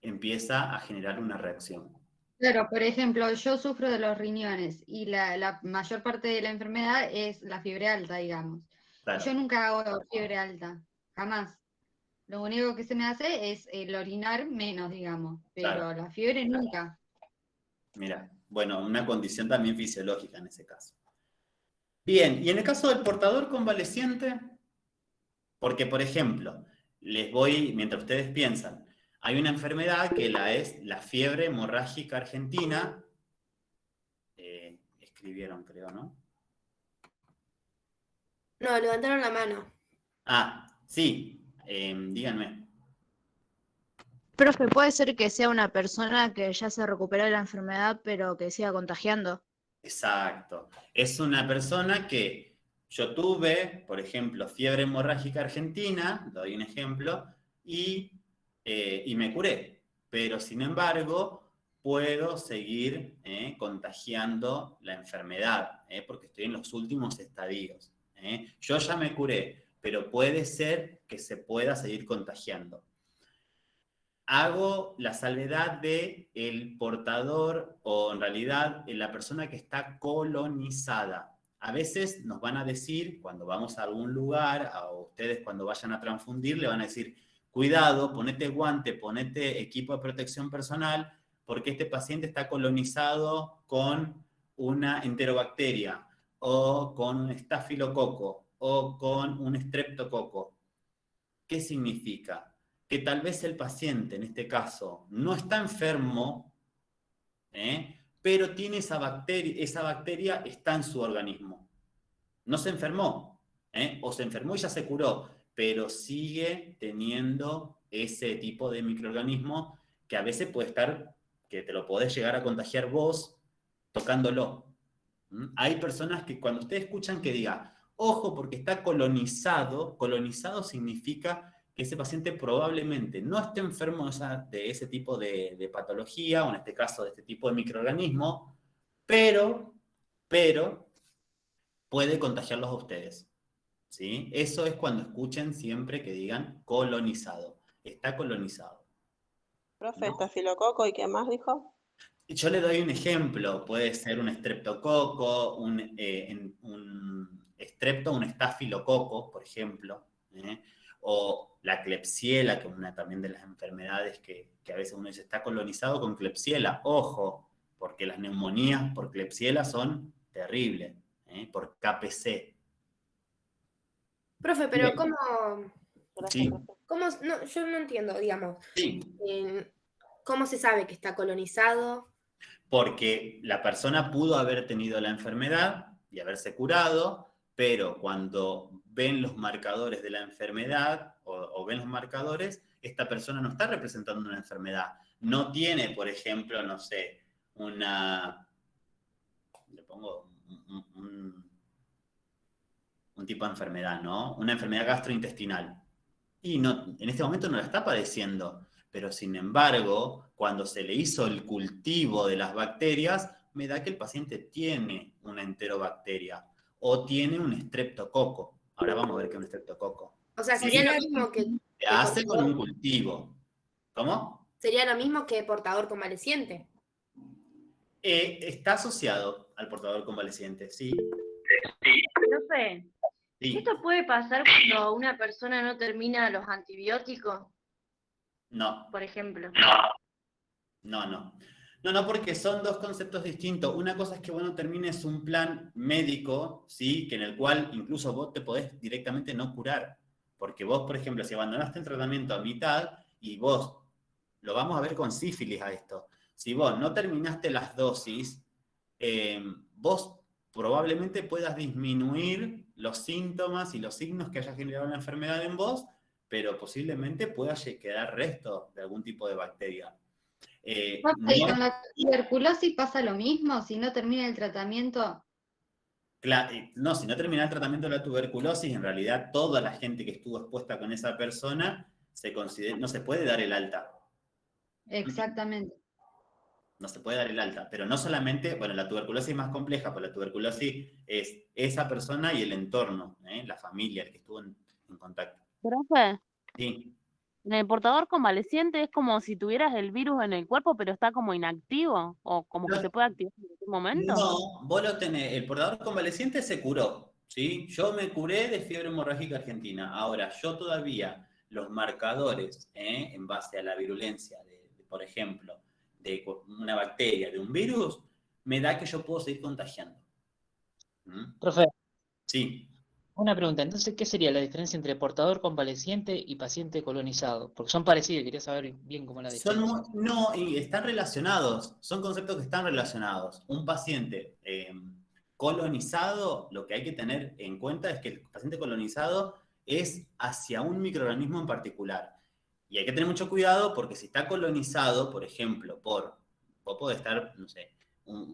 S1: empieza a generar una reacción.
S10: Claro, por ejemplo, yo sufro de los riñones y la mayor parte de la enfermedad es la fiebre alta, digamos.
S1: Claro.
S10: Yo nunca hago fiebre alta, jamás. Lo único que se me hace es el orinar menos, digamos, pero
S1: Claro.
S10: la fiebre nunca.
S1: Mira, bueno, una condición también fisiológica en ese caso. Bien, y en el caso del portador convaleciente, porque, por ejemplo, mientras ustedes piensan, hay una enfermedad que es la fiebre hemorrágica argentina. Escribieron, creo, ¿no?
S13: No, levantaron la mano.
S1: Ah, sí, díganme.
S14: Profe, ¿puede ser que sea una persona que ya se recuperó de la enfermedad pero que siga contagiando?
S1: Exacto. Es una persona que yo tuve, por ejemplo, fiebre hemorrágica argentina, doy un ejemplo, y me curé. Pero, sin embargo, puedo seguir contagiando la enfermedad, porque estoy en los últimos estadios. Yo ya me curé, pero puede ser que se pueda seguir contagiando. Hago la salvedad de el portador, o en realidad la persona que está colonizada. A veces nos van a decir, cuando vamos a algún lugar, o ustedes cuando vayan a transfundir, le van a decir, cuidado, ponete guante, ponete equipo de protección personal, porque este paciente está colonizado con una enterobacteria, o con un estafilococo, o con un estreptococo. ¿Qué significa? Que tal vez el paciente, en este caso, no está enfermo, pero tiene esa bacteria está en su organismo. No se enfermó, o se enfermó y ya se curó, pero sigue teniendo ese tipo de microorganismo que a veces puede estar, que te lo podés llegar a contagiar vos tocándolo. Hay personas que cuando ustedes escuchan que diga, ojo porque está colonizado significa que ese paciente probablemente no esté enfermo de ese tipo de patología, o en este caso de este tipo de microorganismo, pero puede contagiarlos a ustedes. ¿Sí? Eso es cuando escuchen siempre que digan colonizado. Está colonizado.
S5: Profe, estafilococo, ¿y qué más dijo?
S1: Yo le doy un ejemplo. Puede ser un estreptococo, un estrepto, un estafilococo, por ejemplo, o la Klebsiella, que es una también de las enfermedades que a veces uno dice está colonizado con Klebsiella. Ojo, porque las neumonías por Klebsiella son terribles, por KPC.
S13: Profe, pero ¿cómo?
S1: Sí.
S13: No, yo no entiendo, digamos.
S1: Sí.
S13: ¿Cómo se sabe que está colonizado?
S1: Porque la persona pudo haber tenido la enfermedad y haberse curado, pero cuando ven los marcadores de la enfermedad o ven los marcadores, esta persona no está representando una enfermedad. No tiene, por ejemplo, no sé, le pongo un tipo de enfermedad, ¿no? Una enfermedad gastrointestinal. Y no, en este momento no la está padeciendo, pero sin embargo, cuando se le hizo el cultivo de las bacterias, me da que el paciente tiene una enterobacteria o tiene un estreptococo. Ahora vamos a ver qué es un estreptococo.
S13: O sea, sería lo mismo que...
S1: Se hace con un cultivo. ¿Cómo?
S13: Sería lo mismo que portador convaleciente.
S1: Está asociado al portador convaleciente, sí.
S20: Profe,
S1: Sí.
S20: ¿esto puede pasar cuando una persona no termina los antibióticos,
S1: No.
S20: por ejemplo?
S1: No, porque son dos conceptos distintos. Una cosa es que vos no termines un plan médico, ¿sí? Que en el cual incluso vos te podés directamente no curar. Porque vos, por ejemplo, si abandonaste el tratamiento a mitad y vos, lo vamos a ver con sífilis a esto, si vos no terminaste las dosis, vos probablemente puedas disminuir los síntomas y los signos que haya generado la enfermedad en vos, pero posiblemente pueda quedar resto de algún tipo de bacteria.
S10: ¿Y con la tuberculosis pasa lo mismo? Si no termina el tratamiento.
S1: No, si no termina el tratamiento de la tuberculosis, en realidad toda la gente que estuvo expuesta con esa persona no se puede dar el alta.
S10: Exactamente.
S1: No se puede dar el alta, pero no solamente, bueno, la tuberculosis es más compleja, porque la tuberculosis es esa persona y el entorno, la familia, el que estuvo en contacto.
S15: Profe,
S1: Sí.
S15: en el portador convaleciente es como si tuvieras el virus en el cuerpo, pero está como inactivo, o como que se puede activar en cualquier momento.
S1: No, vos lo tenés, el portador convaleciente se curó, ¿sí? Yo me curé de fiebre hemorrágica argentina. Ahora, yo todavía los marcadores, en base a la virulencia, por ejemplo, de una bacteria, de un virus, me da que yo puedo seguir contagiando.
S21: Profe,
S1: Sí.
S21: una pregunta. Entonces, ¿qué sería la diferencia entre portador convaleciente y paciente colonizado? Porque son parecidos, quería saber bien cómo la diferencia.
S1: No, y están relacionados, son conceptos que están relacionados. Un paciente colonizado, lo que hay que tener en cuenta es que el paciente colonizado es hacia un microorganismo en particular. Y hay que tener mucho cuidado porque si está colonizado, por ejemplo, vos podés estar, no sé,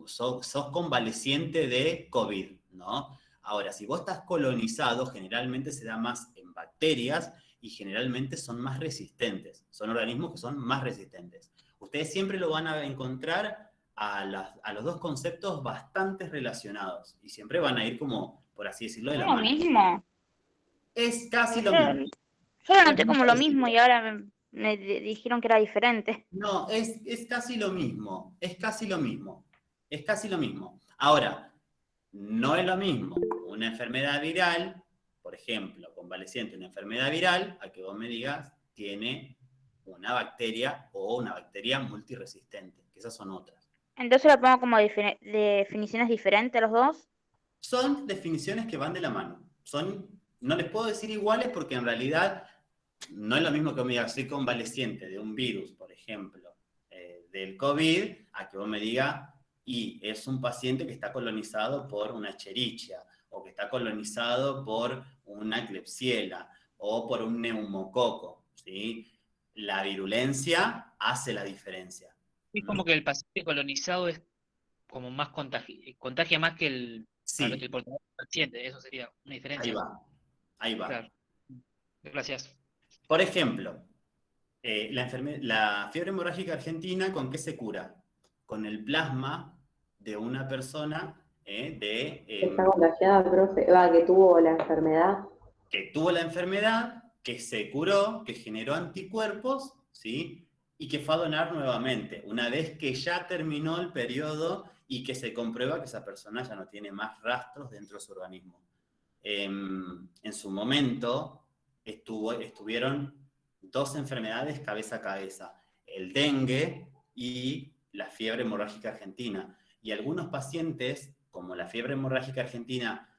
S1: sos convaleciente de COVID, ¿no? Ahora, si vos estás colonizado, generalmente se da más en bacterias y generalmente son más resistentes. Son organismos que son más resistentes. Ustedes siempre lo van a encontrar a los dos conceptos bastante relacionados y siempre van a ir como, por así decirlo, de la mano.
S14: Lo mismo.
S1: Es casi lo mismo.
S14: Yo lo noté como lo mismo y ahora me dijeron que era diferente.
S1: No, es casi lo mismo. Es casi lo mismo. Es casi lo mismo. Ahora, no es lo mismo una enfermedad viral, por ejemplo, convaleciente, una enfermedad viral, a que vos me digas, tiene una bacteria o una bacteria multiresistente, que esas son otras.
S14: Entonces lo pongo como definiciones diferentes los dos.
S1: Son definiciones que van de la mano. No les puedo decir iguales porque en realidad no es lo mismo que me diga, soy convaleciente de un virus, por ejemplo, del COVID, a que vos me diga, y es un paciente que está colonizado por una Escherichia, o que está colonizado por una Klebsiella, o por un neumococo, ¿sí? La virulencia hace la diferencia.
S21: Es como que el paciente colonizado es como más contagia más que el portador paciente, eso sería una diferencia.
S1: Ahí va.
S21: Claro. Gracias.
S1: Por ejemplo, la fiebre hemorrágica argentina, ¿con qué se cura? Con el plasma de una persona
S22: ¿Está contagiada, profe? Que tuvo la enfermedad.
S1: Que tuvo la enfermedad, que se curó, que generó anticuerpos, ¿sí? Y que fue a donar nuevamente, una vez que ya terminó el periodo y que se comprueba que esa persona ya no tiene más rastros dentro de su organismo. En su momento estuvieron dos enfermedades cabeza a cabeza, el dengue y la fiebre hemorrágica argentina. Y algunos pacientes, como la fiebre hemorrágica argentina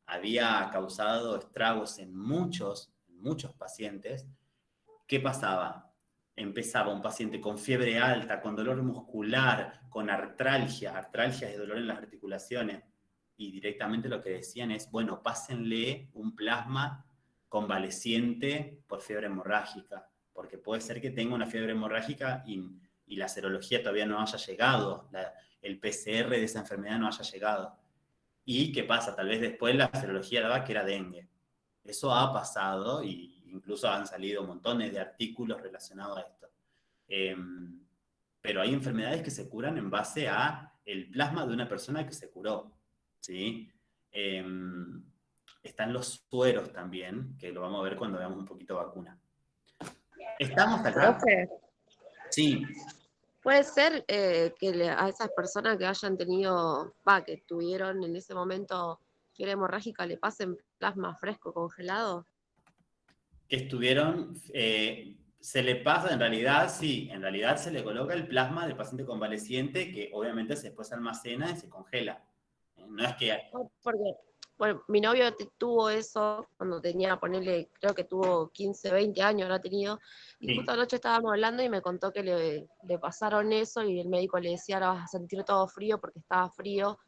S1: había causado estragos en muchos pacientes, ¿qué pasaba? empezaba un paciente con fiebre alta, con dolor muscular, con artralgia es dolor en las articulaciones, y directamente lo que decían es, bueno, pásenle un plasma convaleciente por fiebre hemorrágica, porque puede ser que tenga una fiebre hemorrágica y la serología todavía no haya llegado, el PCR de esa enfermedad no haya llegado. ¿Y qué pasa? Tal vez después la serología daba que era dengue. Eso ha pasado y incluso han salido montones de artículos relacionados a esto. Pero hay enfermedades que se curan en base a el plasma de una persona que se curó, ¿sí? Están los sueros también, que lo vamos a ver cuando veamos un poquito vacuna. ¿Estamos acá?
S5: Profe,
S1: Sí.
S5: puede ser que a esas personas que hayan tenido, que tuvieron en ese momento fiebre hemorrágica, le pasen plasma fresco congelado.
S1: Que estuvieron, se le pasa, en realidad, sí, en realidad se le coloca el plasma del paciente convaleciente que obviamente después se almacena y se congela. No es que...
S5: Porque, bueno, mi novio tuvo eso cuando tenía, ponerle, creo que tuvo 15, 20 años, habrá tenido, y
S1: Sí.
S5: justo anoche estábamos hablando y me contó que le pasaron eso y el médico le decía, ahora vas a sentir todo frío porque estaba frío,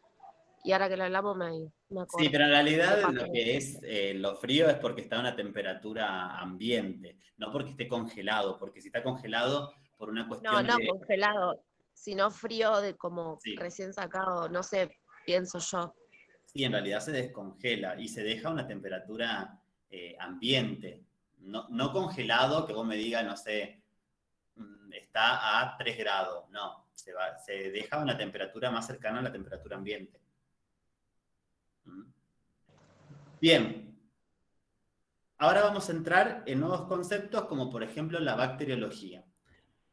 S5: y ahora que lo hablamos me acuerdo.
S1: Sí, pero en realidad
S5: Le pasó
S1: lo que es lo frío es porque está a una temperatura ambiente, no porque esté congelado, porque si está congelado por una
S5: No,
S1: cuestión
S5: no
S1: de...
S5: congelado, sino frío de como
S1: Sí.
S5: recién sacado, no sé, pienso yo.
S1: Sí, en realidad se descongela y se deja a una temperatura ambiente, no congelado que vos me digas, no sé, está a 3 grados, no, se deja a una temperatura más cercana a la temperatura ambiente. Bien, ahora vamos a entrar en nuevos conceptos como por ejemplo la bacteriología.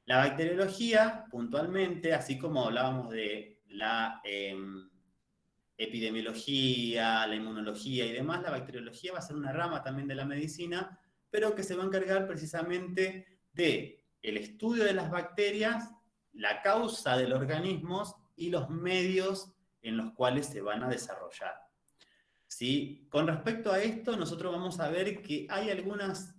S1: La bacteriología, puntualmente, así como hablábamos de la epidemiología, la inmunología y demás, la bacteriología va a ser una rama también de la medicina, pero que se va a encargar precisamente de el estudio de las bacterias, la causa de los organismos y los medios en los cuales se van a desarrollar. ¿Sí? Con respecto a esto, nosotros vamos a ver que hay algunos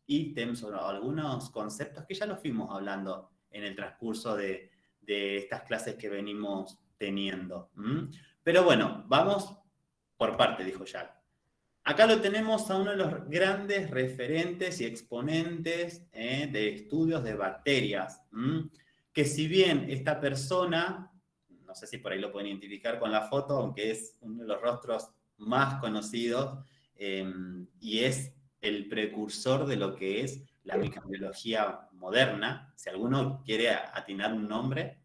S1: ítems o algunos conceptos que ya los fuimos hablando en el transcurso de estas clases que venimos teniendo. Pero bueno, vamos por parte, dijo Jack. Acá lo tenemos a uno de los grandes referentes y exponentes de estudios de bacterias, que si bien esta persona, no sé si por ahí lo pueden identificar con la foto, aunque es uno de los rostros más conocidos, y es el precursor de lo que es la microbiología moderna. Si alguno quiere atinar un nombre.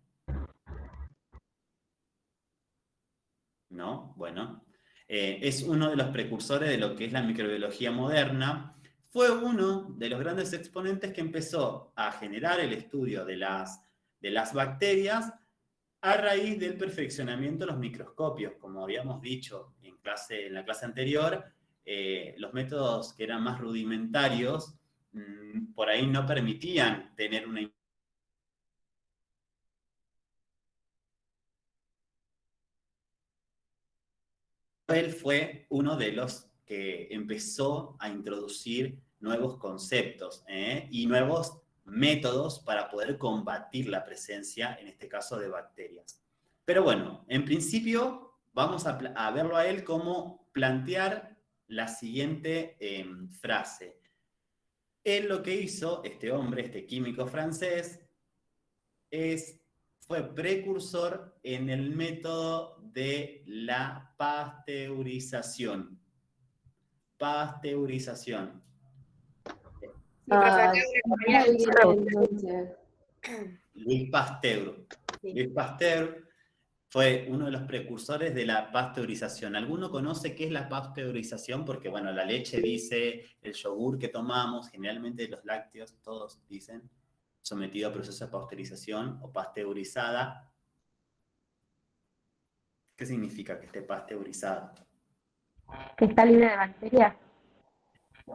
S1: ¿No? Bueno, es uno de los precursores de lo que es la microbiología moderna. Fue uno de los grandes exponentes que empezó a generar el estudio de las bacterias a raíz del perfeccionamiento de los microscopios. Como habíamos dicho en la clase anterior, los métodos que eran más rudimentarios por ahí no permitían tener una... Él fue uno de los que empezó a introducir nuevos conceptos y nuevos métodos para poder combatir la presencia, en este caso, de bacterias. Pero bueno, en principio vamos a verlo a él como plantear la siguiente frase. Él lo que hizo, este hombre, este químico francés, fue precursor en el método de la pasteurización. Pasteurización. Louis Pasteur. Louis Pasteur fue uno de los precursores de la pasteurización. ¿Alguno conoce qué es la pasteurización? Porque, bueno, la leche dice, el yogur que tomamos, generalmente los lácteos, todos dicen, sometido a proceso de pasteurización o pasteurizada. ¿Qué significa que esté pasteurizada?
S9: Que está libre de bacterias.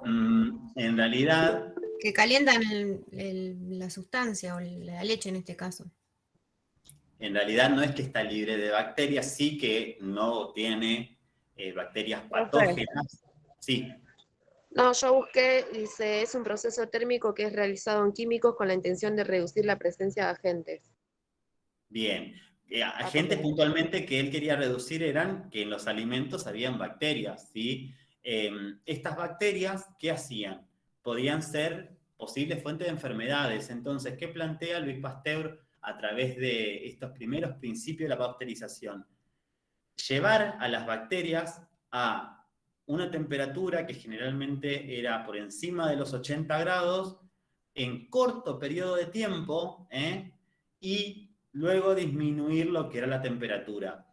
S1: En realidad...
S3: Que calientan la sustancia o la leche en este caso.
S1: En realidad no es que está libre de bacterias, sí que no tiene bacterias patógenas. Sí.
S5: No, yo busqué, dice, es un proceso térmico que es realizado en químicos con la intención de reducir la presencia de agentes.
S1: Bien. Agentes puntualmente que él quería reducir eran que en los alimentos habían bacterias, ¿sí? Estas bacterias, ¿qué hacían? Podían ser posibles fuentes de enfermedades. Entonces, ¿qué plantea Louis Pasteur a través de estos primeros principios de la pasteurización? Llevar a las bacterias a una temperatura que generalmente era por encima de los 80 grados en corto periodo de tiempo, y luego disminuir lo que era la temperatura.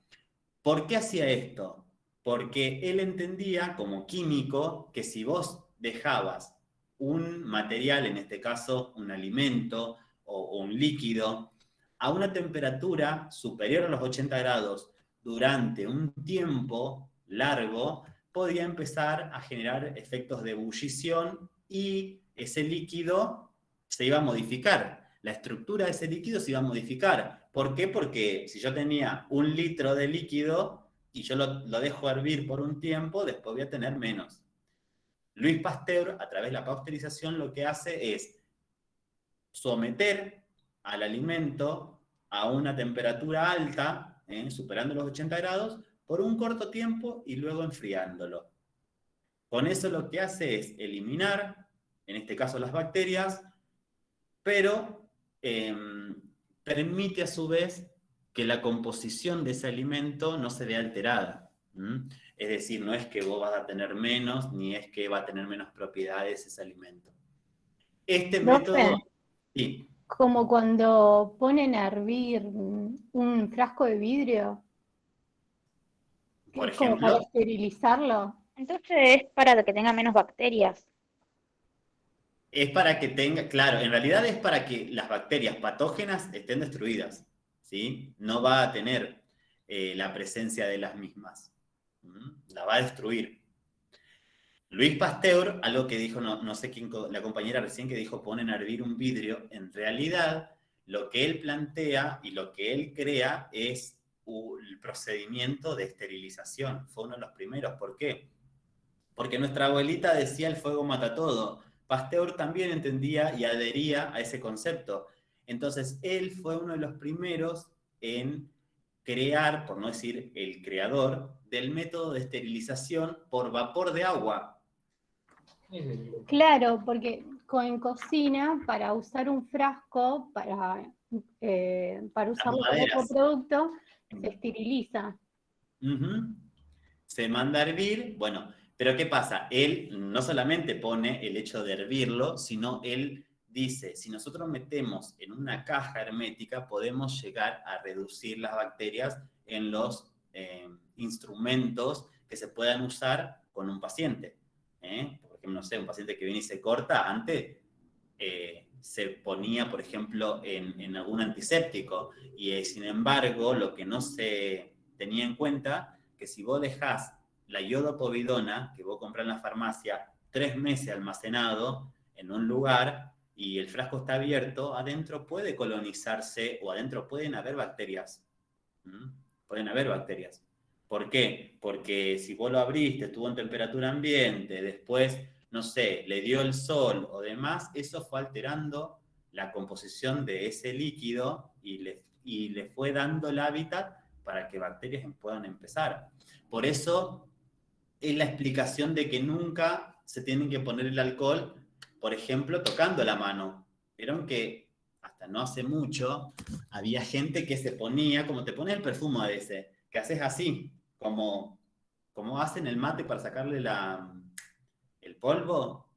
S1: ¿Por qué hacía esto? Porque él entendía como químico que si vos dejabas un material, en este caso un alimento o un líquido, a una temperatura superior a los 80 grados durante un tiempo largo, podía empezar a generar efectos de ebullición y ese líquido se iba a modificar. La estructura de ese líquido se iba a modificar. ¿Por qué? Porque si yo tenía 1 litro de líquido y yo lo dejo hervir por un tiempo, después voy a tener menos. Louis Pasteur, a través de la pasteurización, lo que hace es someter al alimento a una temperatura alta, superando los 80 grados, por un corto tiempo y luego enfriándolo. Con eso lo que hace es eliminar, en este caso las bacterias, pero permite a su vez que la composición de ese alimento no se vea alterada. Es decir, no es que vos vas a tener menos, ni es que va a tener menos propiedades ese alimento. Este método... Sí.
S16: Como cuando ponen a hervir un frasco de vidrio.
S1: Por
S16: ¿Es como
S1: ejemplo,
S16: para esterilizarlo?
S4: Entonces es para que tenga menos bacterias.
S1: es para que tenga, claro, en realidad es para que las bacterias patógenas estén destruidas, ¿sí? No va a tener la presencia de las mismas. La va a destruir. Louis Pasteur, algo que dijo, no sé quién, la compañera recién que dijo, ponen a hervir un vidrio, en realidad lo que él plantea y lo que él crea es el procedimiento de esterilización. Fue uno de los primeros. ¿Por qué? Porque nuestra abuelita decía el fuego mata todo. Pasteur también entendía y adhería a ese concepto. Entonces, él fue uno de los primeros en crear, por no decir el creador, del método de esterilización por vapor de agua.
S16: Claro, porque en cocina, para usar un frasco, para usarlo como otro producto, se esteriliza.
S1: Se manda a hervir, bueno, pero ¿qué pasa? Él no solamente pone el hecho de hervirlo, sino él dice, si nosotros metemos en una caja hermética, podemos llegar a reducir las bacterias en los instrumentos que se puedan usar con un paciente. Por ejemplo, no sé, un paciente que viene y se corta, antes se ponía, por ejemplo, en algún antiséptico, y sin embargo, lo que no se tenía en cuenta, que si vos dejás la iodopovidona, que vos comprás en la farmacia, 3 meses almacenado en un lugar, y el frasco está abierto, adentro puede colonizarse, o adentro pueden haber bacterias. Pueden haber bacterias. ¿Por qué? Porque si vos lo abriste, estuvo en temperatura ambiente, después, no sé, le dio el sol o demás, eso fue alterando la composición de ese líquido y le fue dando el hábitat para que bacterias puedan empezar. Por eso es la explicación de que nunca se tienen que poner el alcohol, por ejemplo, tocando la mano. Vieron que hasta no hace mucho había gente que se ponía, como te pones el perfume a veces, que haces así, como hacen el mate para sacarle el polvo.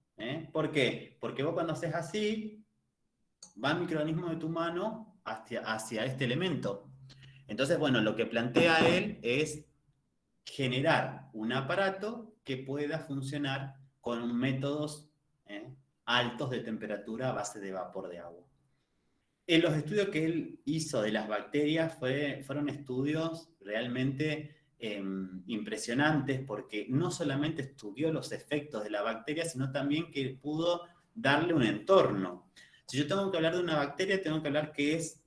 S1: ¿Por qué? Porque vos cuando haces así, va el microorganismo de tu mano hacia este elemento. Entonces, bueno, lo que plantea él es generar un aparato que pueda funcionar con métodos altos de temperatura a base de vapor de agua. En los estudios que él hizo de las bacterias fueron estudios realmente impresionantes, porque no solamente estudió los efectos de la bacteria, sino también que pudo darle un entorno. Si yo tengo que hablar de una bacteria, tengo que hablar que es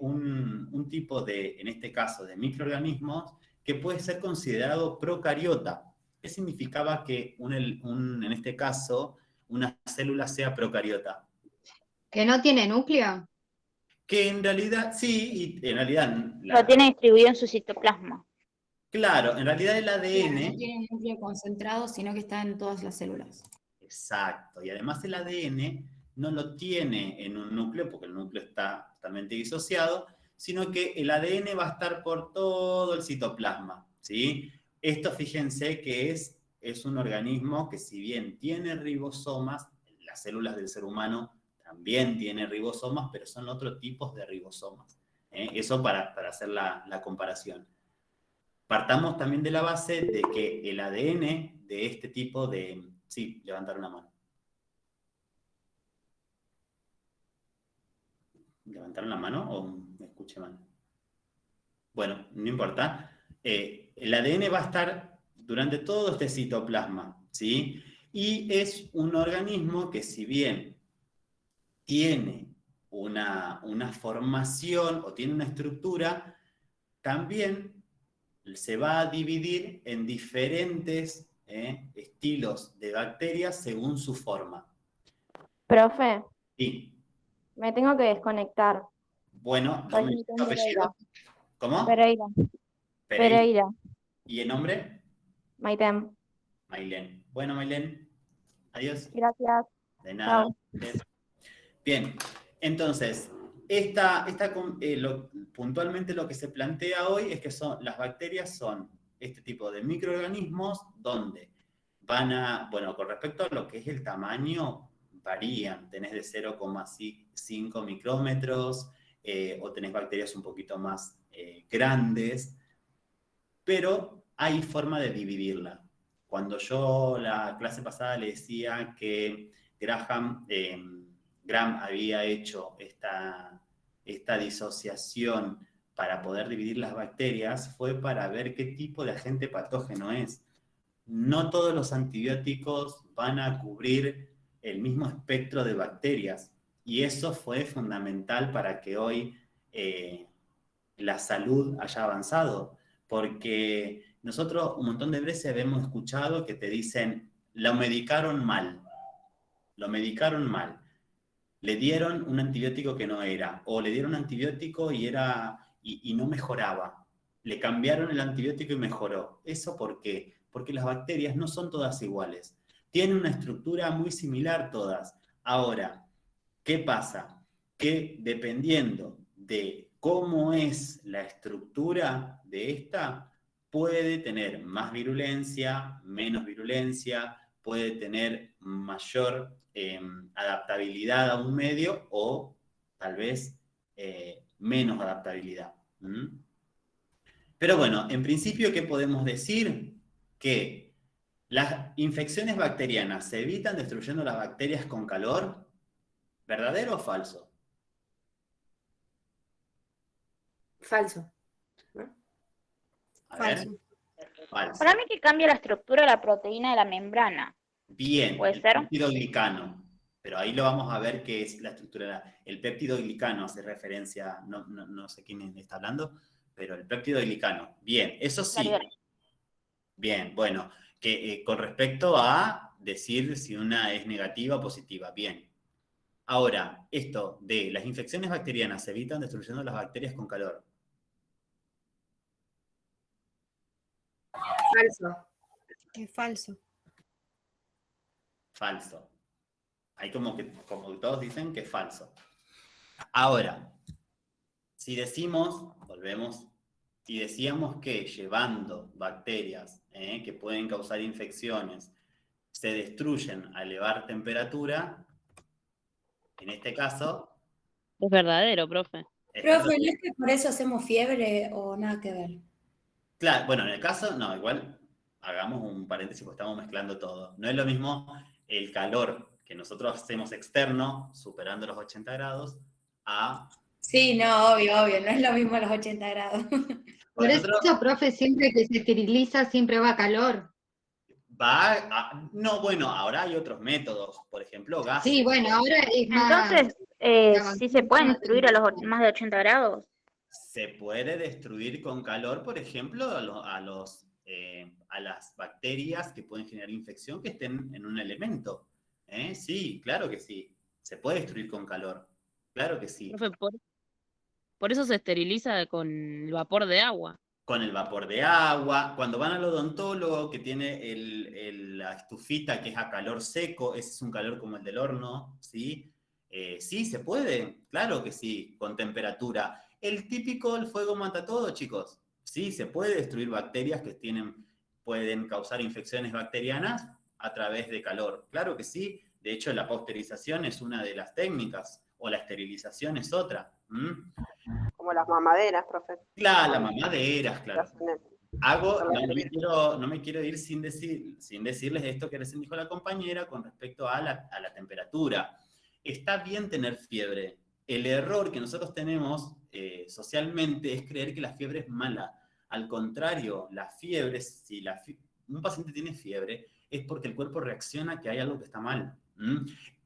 S1: un tipo de, en este caso, de microorganismos que puede ser considerado procariota. ¿qué significaba que en este caso una célula sea procariota?
S10: ¿Que no tiene núcleo?
S1: Que en realidad, sí, y en realidad...
S14: Lo tiene distribuido en su citoplasma.
S1: Claro, en realidad el ADN...
S12: No tiene un núcleo concentrado, sino que está en todas las células.
S1: Exacto, y además el ADN no lo tiene en un núcleo, porque el núcleo está totalmente disociado, sino que el ADN va a estar por todo el citoplasma, ¿sí? Esto, fíjense que es un organismo que, si bien tiene ribosomas, las células del ser humano también tienen ribosomas, pero son otros tipos de ribosomas. Eso para hacer la comparación. Partamos también de la base de que el ADN de este tipo de... Sí, levantar una mano. ¿Levantaron la mano o me escuché mal? Bueno, no importa. El ADN va a estar durante todo este citoplasma, ¿sí? Y es un organismo que, si bien tiene una formación o tiene una estructura, también se va a dividir en diferentes estilos de bacterias según su forma.
S2: Profe,
S1: Sí.
S2: me tengo que desconectar.
S1: Bueno,
S2: Soy
S1: nombre y
S2: Maitem Pereira.
S1: apellido. ¿Cómo?
S2: Pereira. Pereira.
S1: ¿Y el nombre?
S2: Maitem.
S1: Mailén. Bueno, Mailén, adiós.
S2: Gracias.
S1: De nada.
S2: Chao.
S1: Bien, entonces, puntualmente lo que se plantea hoy es que las bacterias son este tipo de microorganismos donde bueno, con respecto a lo que es el tamaño, varían. Tenés de 0,5 micrómetros, o tenés bacterias un poquito más grandes, pero hay forma de dividirla. Cuando yo la clase pasada le decía que Graham había hecho esta disociación para poder dividir las bacterias, fue para ver qué tipo de agente patógeno es. No todos los antibióticos van a cubrir el mismo espectro de bacterias, y eso fue fundamental para que hoy la salud haya avanzado, porque nosotros un montón de veces hemos escuchado que te dicen, lo medicaron mal, le dieron un antibiótico que no era, o le dieron un antibiótico y no mejoraba, le cambiaron el antibiótico y mejoró. ¿Eso por qué? Porque las bacterias no son todas iguales, tienen una estructura muy similar todas. Ahora, ¿qué pasa? Que dependiendo de cómo es la estructura de esta, puede tener más virulencia, menos virulencia, puede tener mayor adaptabilidad a un medio, o tal vez menos adaptabilidad. Pero bueno, en principio, ¿qué podemos decir? Que las infecciones bacterianas se evitan destruyendo las bacterias con calor. ¿Verdadero o falso?
S13: Falso.
S1: A ver. Falso.
S14: Para mí que cambia la estructura de la proteína de la membrana.
S1: Bien,
S14: ¿Puede
S1: el
S14: ser?
S1: péptido glicano. Pero ahí lo vamos a ver qué es la estructura. El péptido glicano hace referencia, no sé quién está hablando, pero el péptido glicano. Bien, eso sí. Bien, bueno, que con respecto a decir si una es negativa o positiva. Bien. Ahora, esto de las infecciones bacterianas se evitan destruyendo las bacterias con calor.
S13: Falso.
S3: Es falso.
S1: Falso. Hay como todos dicen que es falso. Ahora, si decimos, volvemos, si decíamos que llevando bacterias que pueden causar infecciones se destruyen a elevar temperatura, en este caso...
S15: Es verdadero, profe.
S12: Profe, ¿no es que por eso hacemos fiebre o nada que ver?
S1: Claro, bueno, en el caso, no, igual hagamos un paréntesis porque estamos mezclando todo. No es lo mismo el calor que nosotros hacemos externo, superando los 80 grados, a...
S12: Sí, no, obvio, no es lo mismo a los 80 grados.
S10: Por eso, profe, siempre que se esteriliza siempre va a calor.
S1: No, bueno, ahora hay otros métodos, por ejemplo, gases.
S10: Sí, bueno, ahora es más...
S14: Entonces, ¿sí se pueden destruir a los más de 80 grados?
S1: Se puede destruir con calor, por ejemplo, a los a las bacterias que pueden generar infección que estén en un elemento. Sí, claro que sí. Se puede destruir con calor. Claro que sí.
S15: Profe, por eso se esteriliza con el vapor de agua.
S1: Con el vapor de agua, cuando van al odontólogo que tiene la estufita que es a calor seco, ese es un calor como el del horno, ¿sí? Sí, se puede, claro que sí, con temperatura. El típico, el fuego mata todo, chicos. Sí, se puede destruir bacterias que pueden causar infecciones bacterianas a través de calor. Claro que sí, de hecho la pasteurización es una de las técnicas, o la esterilización es otra.
S5: Como las mamaderas, profe.
S1: Claro, las mamaderas, claro. No me quiero ir sin decirles esto que recién dijo la compañera con respecto a la temperatura. Está bien tener fiebre. El error que nosotros tenemos socialmente es creer que la fiebre es mala. Al contrario, la fiebre, si un paciente tiene fiebre, es porque el cuerpo reacciona que hay algo que está mal.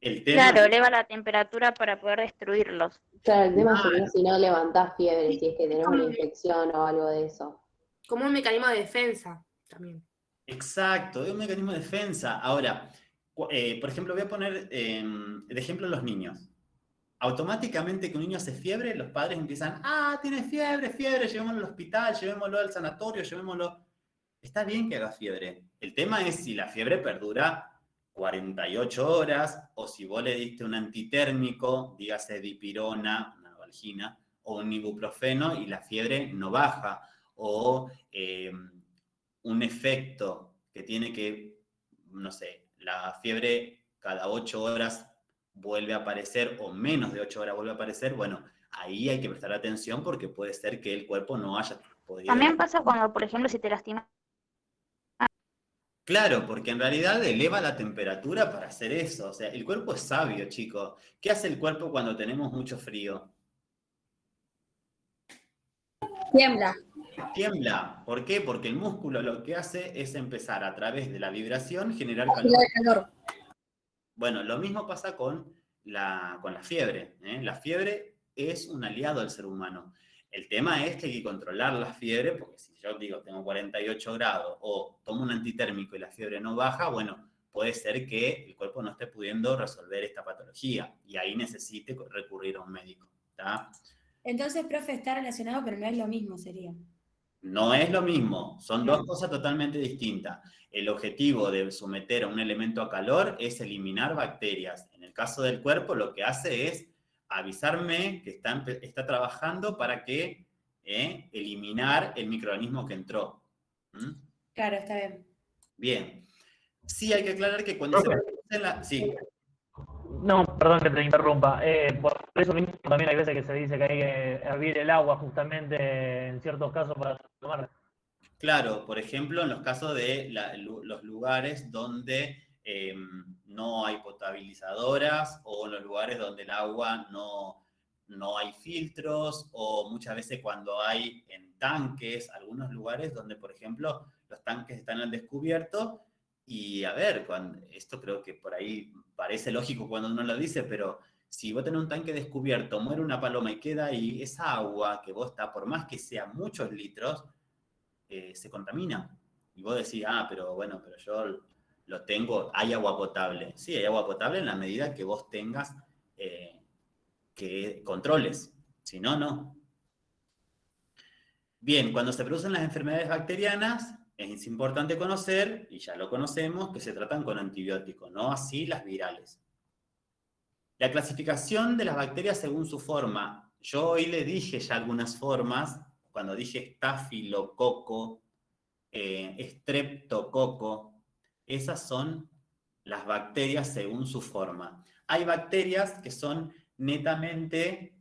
S1: El tema
S2: Claro, eleva la temperatura para poder destruirlos.
S22: Claro, el tema sería si no levantás fiebre, si es que tenés una infección o algo de eso.
S13: Como un mecanismo de defensa también.
S1: Exacto, es un mecanismo de defensa. Ahora, por ejemplo, voy a poner de ejemplo los niños. Automáticamente que un niño hace fiebre, los padres empiezan, tiene fiebre, llevémoslo al hospital, llevémoslo al sanatorio, llevémoslo. Está bien que haga fiebre. El tema es si la fiebre perdura 48 horas, o si vos le diste un antitérmico, dígase dipirona, una novalgina, o un ibuprofeno, y la fiebre no baja, o un efecto que tiene que, no sé, la fiebre cada 8 horas vuelve a aparecer, o menos de 8 horas vuelve a aparecer, bueno, ahí hay que prestar atención porque puede ser que el cuerpo no haya podido...
S2: También pasa cuando, por ejemplo, si te lastimas.
S1: Claro, porque en realidad eleva la temperatura para hacer eso. O sea, el cuerpo es sabio, chicos. ¿Qué hace el cuerpo cuando tenemos mucho frío?
S18: Tiembla.
S1: Tiembla. ¿Por qué? Porque el músculo lo que hace es empezar a través de la vibración generar calor. Bueno, lo mismo pasa con la fiebre. La fiebre es un aliado del ser humano. El tema es que hay que controlar la fiebre, porque si yo digo tengo 48 grados o tomo un antitérmico y la fiebre no baja, bueno, puede ser que el cuerpo no esté pudiendo resolver esta patología y ahí necesite recurrir a un médico. ¿Tá?
S12: Entonces, profe, está relacionado, pero no es lo mismo, sería.
S1: No es lo mismo, son dos cosas totalmente distintas. El objetivo de someter a un elemento a calor es eliminar bacterias. En el caso del cuerpo, lo que hace es avisarme que está trabajando para que eliminar el microorganismo que entró.
S12: Claro, está bien.
S1: Bien. Sí, hay que aclarar que cuando se produce la... Sí.
S6: No, perdón que te interrumpa. Por eso mismo también hay veces que se dice que hay que hervir el agua justamente en ciertos casos para tomar.
S1: Claro, por ejemplo, en los casos de los lugares donde no hay potabilizadoras o en los lugares donde el agua no hay filtros, o muchas veces cuando hay en tanques, algunos lugares donde, por ejemplo, los tanques están al descubierto. Y a ver, esto creo que por ahí parece lógico cuando uno lo dice, pero si vos tenés un tanque descubierto, muere una paloma y queda ahí, esa agua que vos está, por más que sea muchos litros, se contamina. Y vos decís, pero bueno, pero yo lo tengo, hay agua potable. Sí, hay agua potable en la medida que vos tengas que controles. Si no, no. Bien, cuando se producen las enfermedades bacterianas, es importante conocer, y ya lo conocemos, que se tratan con antibióticos, no así las virales. La clasificación de las bacterias según su forma. Yo hoy le dije ya algunas formas, cuando dije estafilococo, estreptococo, esas son las bacterias según su forma. Hay bacterias que son netamente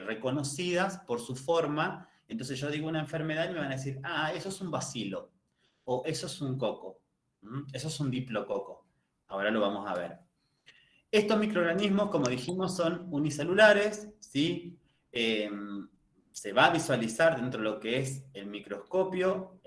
S1: reconocidas por su forma, entonces yo digo una enfermedad y me van a decir, eso es un bacilo, o eso es un coco, eso es un diplococo. Ahora lo vamos a ver. Estos microorganismos, como dijimos, son unicelulares, ¿sí? Se va a visualizar dentro de lo que es el microscopio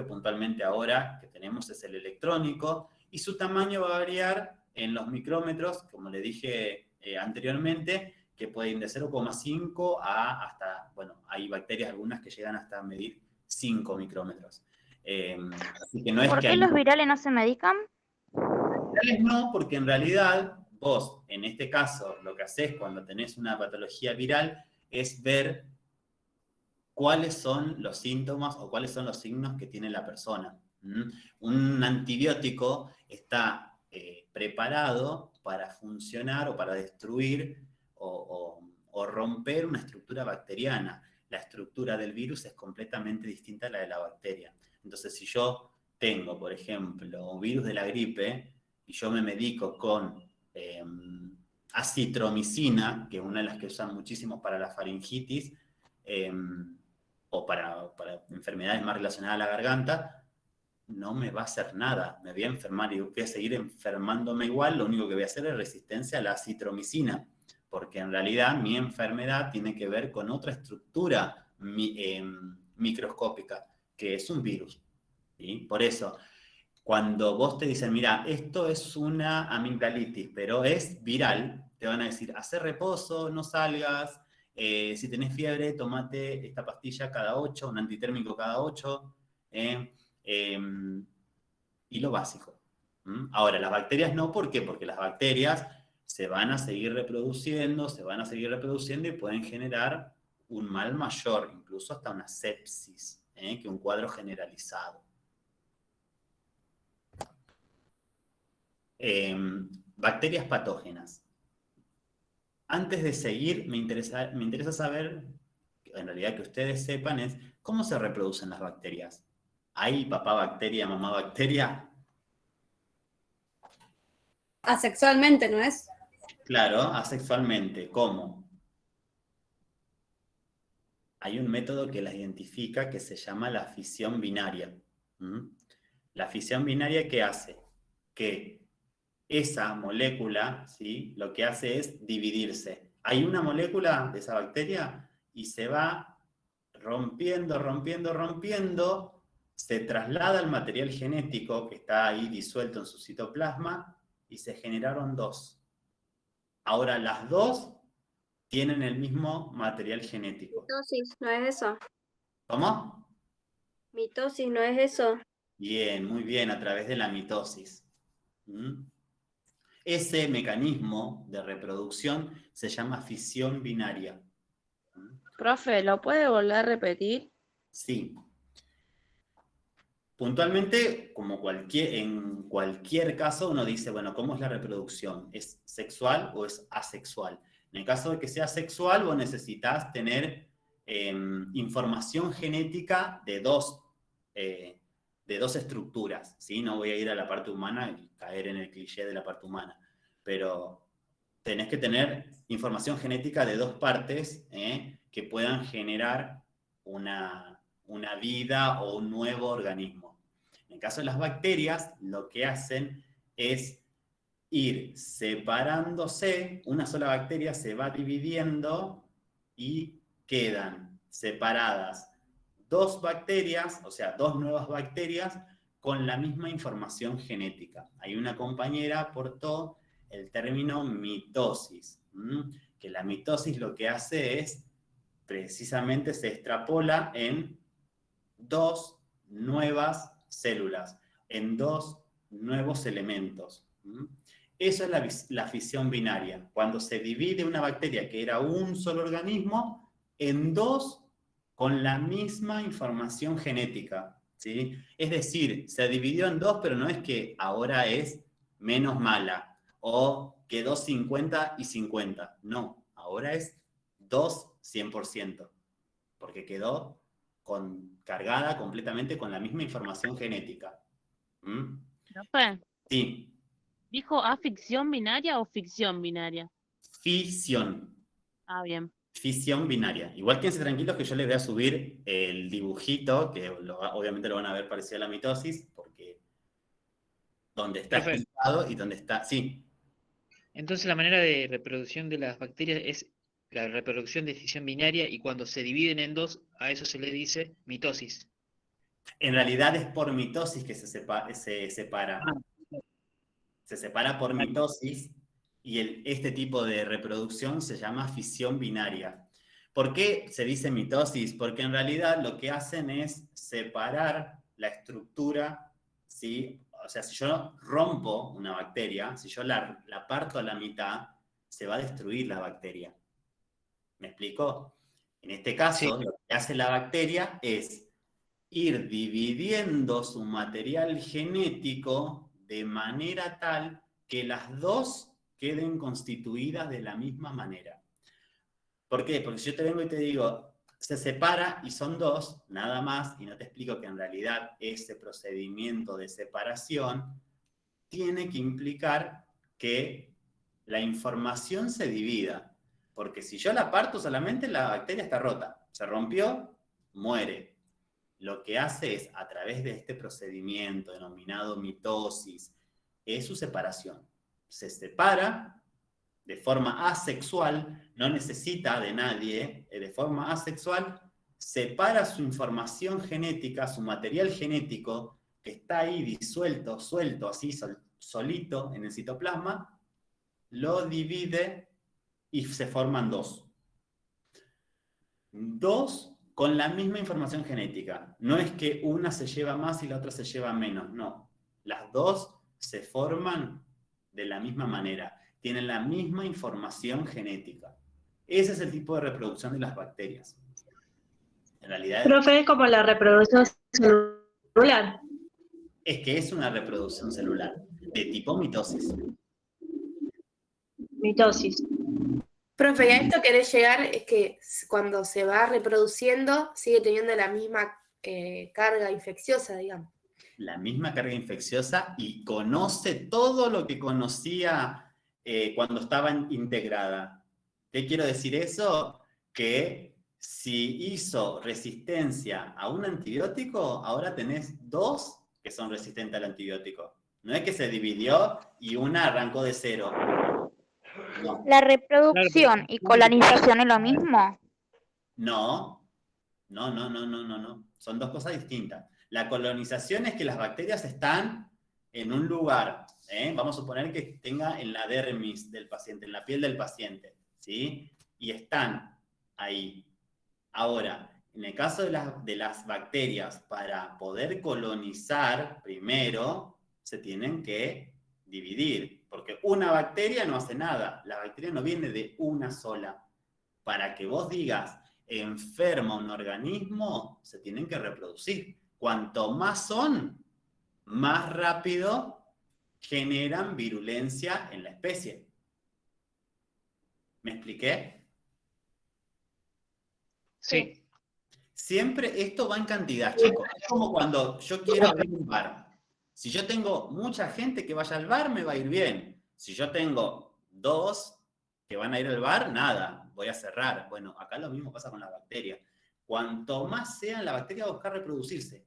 S1: puntualmente ahora que tenemos es el electrónico, y su tamaño va a variar en los micrómetros, como le dije anteriormente, que pueden de 0,5 a hasta, bueno, hay bacterias algunas que llegan hasta medir 5 micrómetros. Así que no es
S2: ¿Por
S1: que
S2: qué
S1: hay...
S2: los virales no se medican?
S1: Virales no, porque en realidad vos, en este caso, lo que haces cuando tenés una patología viral es ver cuáles son los síntomas o cuáles son los signos que tiene la persona. Un antibiótico está preparado para funcionar o para destruir o romper una estructura bacteriana. La estructura del virus es completamente distinta a la de la bacteria. Entonces, si yo tengo, por ejemplo, un virus de la gripe y yo me medico con acitromicina, que es una de las que usan muchísimo para la faringitis, o para enfermedades más relacionadas a la garganta, no me va a hacer nada, me voy a enfermar y voy a seguir enfermándome igual, lo único que voy a hacer es resistencia a la acitromicina, porque en realidad mi enfermedad tiene que ver con otra estructura microscópica, que es un virus. ¿Sí? Por eso, cuando vos te dicen, mira, esto es una amigdalitis, pero es viral, te van a decir, hace reposo, no salgas, si tenés fiebre, tomate esta pastilla cada 8, un antitérmico cada 8, y lo básico. Ahora, las bacterias no, ¿por qué? Porque las bacterias se van a seguir reproduciendo y pueden generar un mal mayor, incluso hasta una sepsis, que un cuadro generalizado. Bacterias patógenas. Antes de seguir, me interesa saber, en realidad que ustedes sepan, es cómo se reproducen las bacterias. ¿Hay papá bacteria, mamá bacteria?
S18: Asexualmente, ¿no es?
S1: Claro, asexualmente. ¿Cómo? Hay un método que las identifica que se llama la fisión binaria. La fisión binaria, ¿qué hace? Que esa molécula, ¿sí? Lo que hace es dividirse. Hay una molécula de esa bacteria y se va rompiendo, se traslada al material genético que está ahí disuelto en su citoplasma y se generaron dos. Ahora las dos tienen el mismo material genético.
S7: Mitosis, ¿no es eso?
S1: ¿Cómo?
S7: Mitosis, ¿no es eso?
S1: Bien, muy bien, a través de la mitosis. Ese mecanismo de reproducción se llama fisión binaria.
S14: Profe, ¿lo puede volver a repetir?
S1: Sí. Puntualmente, como en cualquier caso, uno dice, bueno, ¿cómo es la reproducción? ¿Es sexual o es asexual? En el caso de que sea sexual, vos necesitas tener información genética de dos estructuras, ¿sí? No voy a ir a la parte humana y caer en el cliché de la parte humana, pero tenés que tener información genética de dos partes que puedan generar una vida o un nuevo organismo. En el caso de las bacterias, lo que hacen es ir separándose, una sola bacteria se va dividiendo y quedan separadas dos bacterias, o sea, dos nuevas bacterias con la misma información genética. Ahí una compañera aportó el término mitosis, que la mitosis lo que hace es, precisamente se extrapola en dos nuevas células, en dos nuevos elementos. Eso es la fisión binaria, cuando se divide una bacteria que era un solo organismo en dos con la misma información genética, ¿sí? Es decir, se dividió en dos, pero no es que ahora es menos mala o quedó 50 y 50. No, ahora es 2 100%, porque quedó cargada completamente con la misma información genética.
S15: ¿Profe?
S1: Sí.
S15: ¿Dijo aficción binaria o ficción binaria?
S1: Fisión.
S15: Ah, bien.
S1: Fisión binaria. Igual quédense tranquilos que yo les voy a subir el dibujito, que obviamente lo van a ver parecido a la mitosis, porque donde está explicado y donde está... Sí.
S21: Entonces la manera de reproducción de las bacterias es la reproducción de fisión binaria y cuando se dividen en dos, a eso se le dice mitosis.
S1: En realidad es por mitosis que se separa. Se separa por mitosis y este tipo de reproducción se llama fisión binaria. ¿Por qué se dice mitosis? Porque en realidad lo que hacen es separar la estructura, ¿sí? O sea, si yo rompo una bacteria, si yo la parto a la mitad, se va a destruir la bacteria. ¿Me explico? En este caso, lo que hace la bacteria es ir dividiendo su material genético de manera tal que las dos queden constituidas de la misma manera. ¿Por qué? Porque si yo te vengo y te digo, se separa y son dos, nada más, y no te explico que en realidad ese procedimiento de separación tiene que implicar que la información se divida. Porque si yo la parto solamente, la bacteria está rota. Se rompió, muere. Lo que hace es, a través de este procedimiento denominado mitosis, es su separación. Se separa de forma asexual, no necesita de nadie, de forma asexual, separa su información genética, su material genético, que está ahí disuelto, suelto, así solito en el citoplasma, lo divide y se forman dos. Dos con la misma información genética. No es que una se lleva más y la otra se lleva menos, no. Las dos se forman de la misma manera. Tienen la misma información genética. Ese es el tipo de reproducción de las bacterias. En realidad,
S7: Profe, es como la reproducción celular.
S1: es que es una reproducción celular de tipo mitosis.
S7: Mitosis.
S13: Profe, y a esto querés llegar, es que cuando se va reproduciendo sigue teniendo la misma carga infecciosa, digamos.
S1: La misma carga infecciosa y conoce todo lo que conocía cuando estaba integrada. ¿Qué quiero decir eso? Que si hizo resistencia a un antibiótico, ahora tenés dos que son resistentes al antibiótico. No es que se dividió y una arrancó de cero. No.
S2: ¿La reproducción y colonización es lo mismo?
S1: No. Son dos cosas distintas. La colonización es que las bacterias están en un lugar, vamos a suponer que tenga en la dermis del paciente, en la piel del paciente, ¿sí? Y están ahí. Ahora, en el caso de las bacterias, para poder colonizar, primero se tienen que dividir, porque una bacteria no hace nada, la bacteria no viene de una sola. Para que vos digas, enferma un organismo, se tienen que reproducir. Cuanto más son, más rápido generan virulencia en la especie. ¿Me expliqué?
S21: Sí.
S1: Siempre esto va en cantidad, chicos. Es como cuando yo quiero abrir un bar. Si yo tengo mucha gente que vaya al bar, me va a ir bien. Si yo tengo dos que van a ir al bar, nada, voy a cerrar. Bueno, acá lo mismo pasa con la bacteria. Cuanto más sea, la bacteria va a buscar reproducirse.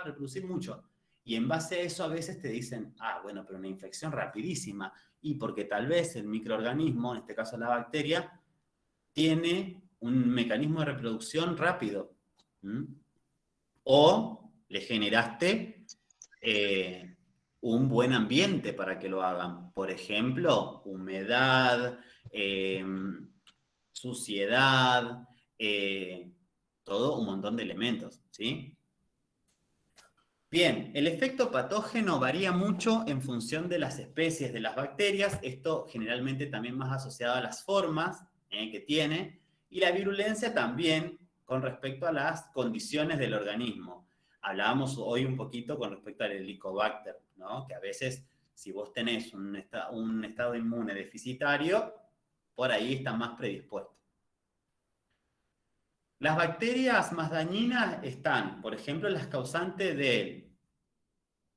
S1: Reproducir mucho. Y en base a eso a veces te dicen, bueno, pero una infección rapidísima. Y porque tal vez el microorganismo, en este caso la bacteria, tiene un mecanismo de reproducción rápido. O le generaste un buen ambiente para que lo hagan. Por ejemplo, humedad, suciedad, todo un montón de elementos, ¿sí? Bien, el efecto patógeno varía mucho en función de las especies de las bacterias, esto generalmente también más asociado a las formas que tiene, y la virulencia también con respecto a las condiciones del organismo. Hablábamos hoy un poquito con respecto al Helicobacter, ¿no? Que a veces, si vos tenés un estado inmune deficitario, por ahí está más predispuesto. Las bacterias más dañinas están, por ejemplo, las causantes del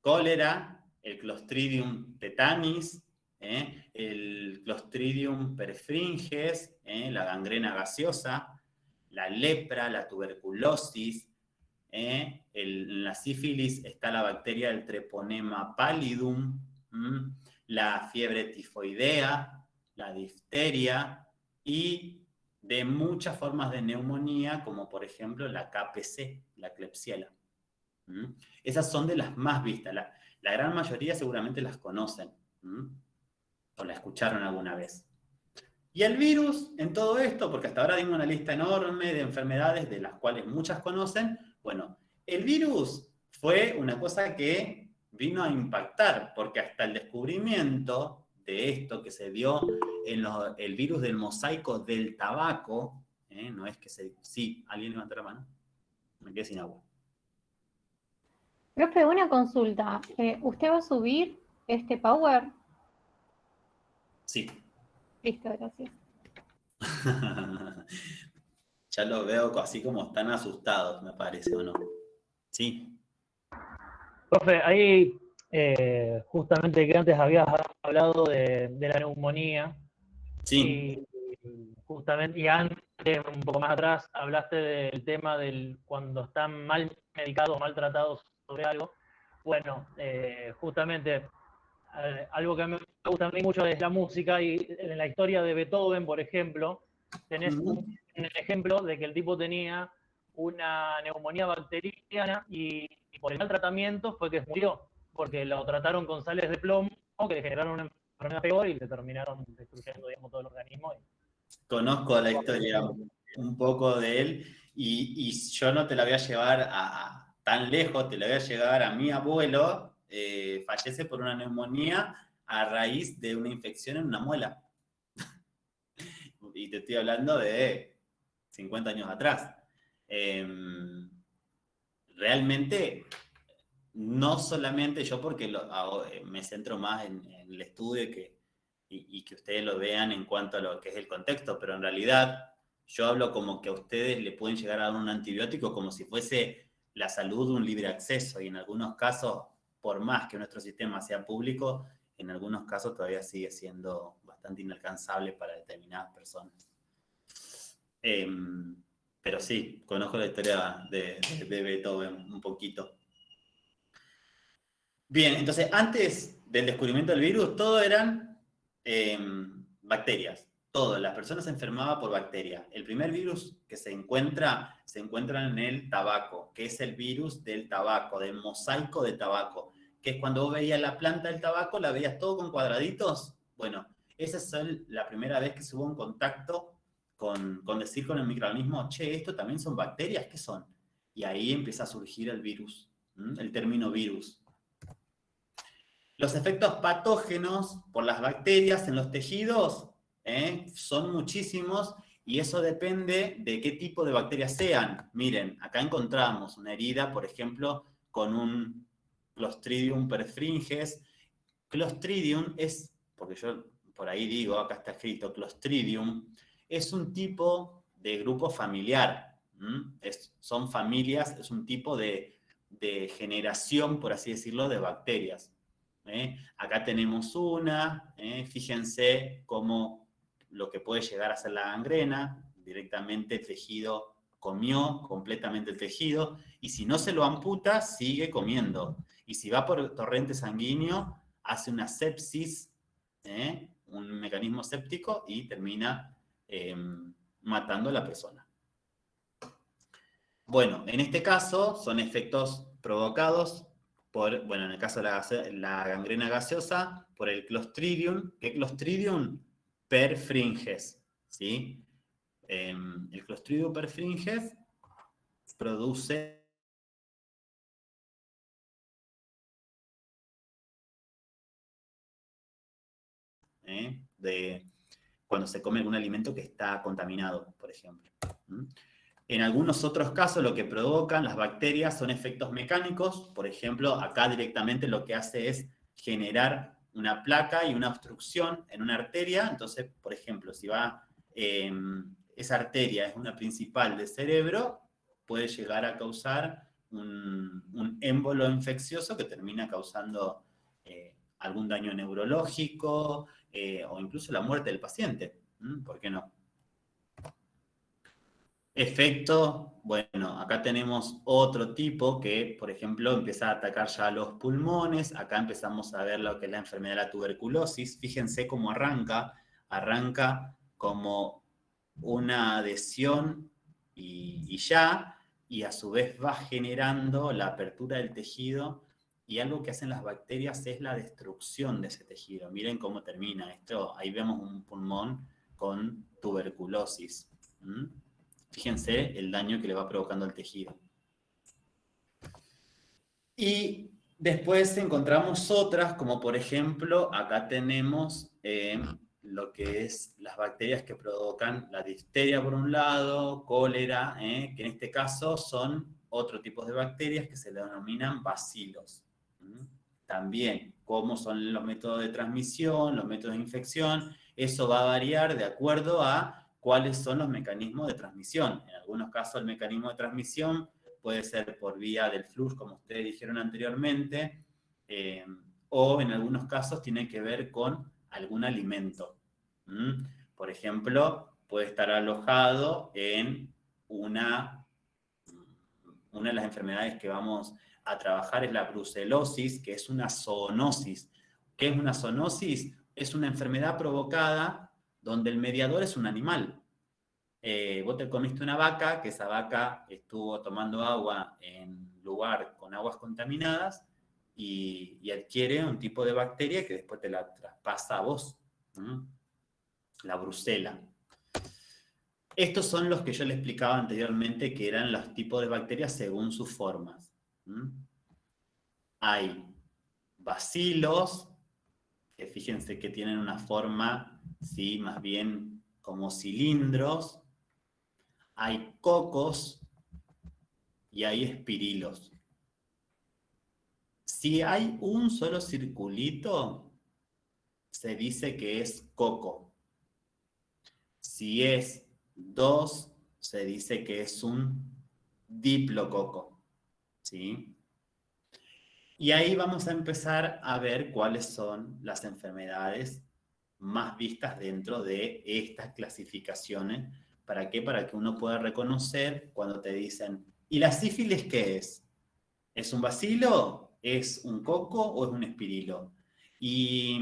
S1: cólera, el Clostridium tetanis, el Clostridium perfringens, la gangrena gaseosa, la lepra, la tuberculosis, en la sífilis está la bacteria del Treponema pallidum, la fiebre tifoidea, la difteria y de muchas formas de neumonía, como por ejemplo la KPC, la Klebsiella. Esas son de las más vistas. La gran mayoría seguramente las conocen o la escucharon alguna vez. Y el virus en todo esto, porque hasta ahora dimos una lista enorme de enfermedades de las cuales muchas conocen, bueno, el virus fue una cosa que vino a impactar, porque hasta el descubrimiento de esto que se dio en el virus del mosaico del tabaco, no es que se... Sí, ¿alguien levanta la mano? Me quedé sin agua.
S16: Profe, una consulta. ¿Usted va a subir este Power?
S1: Sí.
S16: Listo, gracias.
S1: Ya lo veo así como están asustados, me parece, ¿o no? Sí.
S6: Profe, ahí justamente que antes habías hablado de la neumonía.
S1: Sí.
S6: Y justamente, y antes, un poco más atrás, hablaste del tema del cuando están mal medicados, mal tratados sobre algo. Bueno, justamente algo que me gusta a mí mucho es la música, y en la historia de Beethoven, por ejemplo, tenés un ejemplo de que el tipo tenía una neumonía bacteriana y por el mal tratamiento fue que murió, porque lo trataron con sales de plomo que le generaron una enfermedad peor y le terminaron destruyendo, digamos, todo el organismo.
S1: Conozco la historia un poco de él y yo no te la voy a llevar a tan lejos, te la voy a llevar a mi abuelo, fallece por una neumonía a raíz de una infección en una muela. Y te estoy hablando de 50 años atrás. Realmente, no solamente yo, porque me centro más en el estudio y que ustedes lo vean en cuanto a lo que es el contexto, pero en realidad yo hablo como que a ustedes le pueden llegar a dar un antibiótico como si fuese la salud un libre acceso, y en algunos casos, por más que nuestro sistema sea público, en algunos casos todavía sigue siendo bastante inalcanzable para determinadas personas. Pero sí, conozco la historia de Beethoven un poquito. Bien, entonces antes del descubrimiento del virus, todo eran bacterias. Todo, las personas se enfermaban por bacterias. El primer virus que se encuentra en el tabaco, que es el virus del tabaco, del mosaico de tabaco, que es cuando vos veías la planta del tabaco, la veías todo con cuadraditos. Bueno, esa es la primera vez que se hubo un contacto con decir con el microorganismo, che, esto también son bacterias, ¿qué son? Y ahí empieza a surgir el virus, el término virus. Los efectos patógenos por las bacterias en los tejidos son muchísimos, y eso depende de qué tipo de bacterias sean. Miren, acá encontramos una herida, por ejemplo, con un Clostridium perfringens. Clostridium es, porque yo por ahí digo, acá está escrito Clostridium, es un tipo de grupo familiar. Son familias, es un tipo de generación, por así decirlo, de bacterias. Acá tenemos una, fíjense cómo lo que puede llegar a ser la gangrena, directamente el tejido comió completamente el tejido, y si no se lo amputa, sigue comiendo. Y si va por torrente sanguíneo, hace una sepsis, un mecanismo séptico, y termina matando a la persona. Bueno, en este caso son efectos provocados por, bueno, en el caso de la gangrena gaseosa, por el Clostridium. ¿Qué Clostridium? Perfringens, ¿sí? El Clostridium perfringens produce cuando se come algún alimento que está contaminado, por ejemplo. En algunos otros casos lo que provocan las bacterias son efectos mecánicos. Por ejemplo, acá directamente lo que hace es generar una placa y una obstrucción en una arteria. Entonces, por ejemplo, si esa arteria es una principal del cerebro, puede llegar a causar un émbolo infeccioso que termina causando algún daño neurológico o incluso la muerte del paciente. ¿Por qué no? Efecto, bueno, acá tenemos otro tipo que, por ejemplo, empieza a atacar ya los pulmones. Acá empezamos a ver lo que es la enfermedad de la tuberculosis. Fíjense cómo arranca como una adhesión y a su vez va generando la apertura del tejido, y algo que hacen las bacterias es la destrucción de ese tejido. Miren cómo termina esto. Ahí vemos un pulmón con tuberculosis. Fíjense el daño que le va provocando al tejido. Y después encontramos otras, como por ejemplo, acá tenemos lo que es las bacterias que provocan la difteria por un lado, cólera, que en este caso son otro tipo de bacterias que se denominan bacilos. También, cómo son los métodos de transmisión, los métodos de infección, eso va a variar de acuerdo a cuáles son los mecanismos de transmisión. En algunos casos el mecanismo de transmisión puede ser por vía del flujo, como ustedes dijeron anteriormente, o en algunos casos tiene que ver con algún alimento. Por ejemplo, puede estar alojado en una de las enfermedades que vamos a trabajar es la brucelosis, que es una zoonosis. ¿Qué es una zoonosis? Es una enfermedad provocada donde el mediador es un animal. Vos te comiste una vaca, que esa vaca estuvo tomando agua en lugar con aguas contaminadas y adquiere un tipo de bacteria que después te la traspasa a vos. La brucela. Estos son los que yo le explicaba anteriormente, que eran los tipos de bacterias según sus formas. Hay bacilos, que fíjense que tienen una forma, ¿sí?, más bien como cilindros. Hay cocos y hay espirilos. Si hay un solo circulito, se dice que es coco. Si es 2, se dice que es un diplococo, ¿sí? Y ahí vamos a empezar a ver cuáles son las enfermedades más vistas dentro de estas clasificaciones. ¿Para qué? Para que uno pueda reconocer cuando te dicen, ¿y la sífilis qué es? ¿Es un bacilo? ¿Es un coco o es un espirilo? ¿Y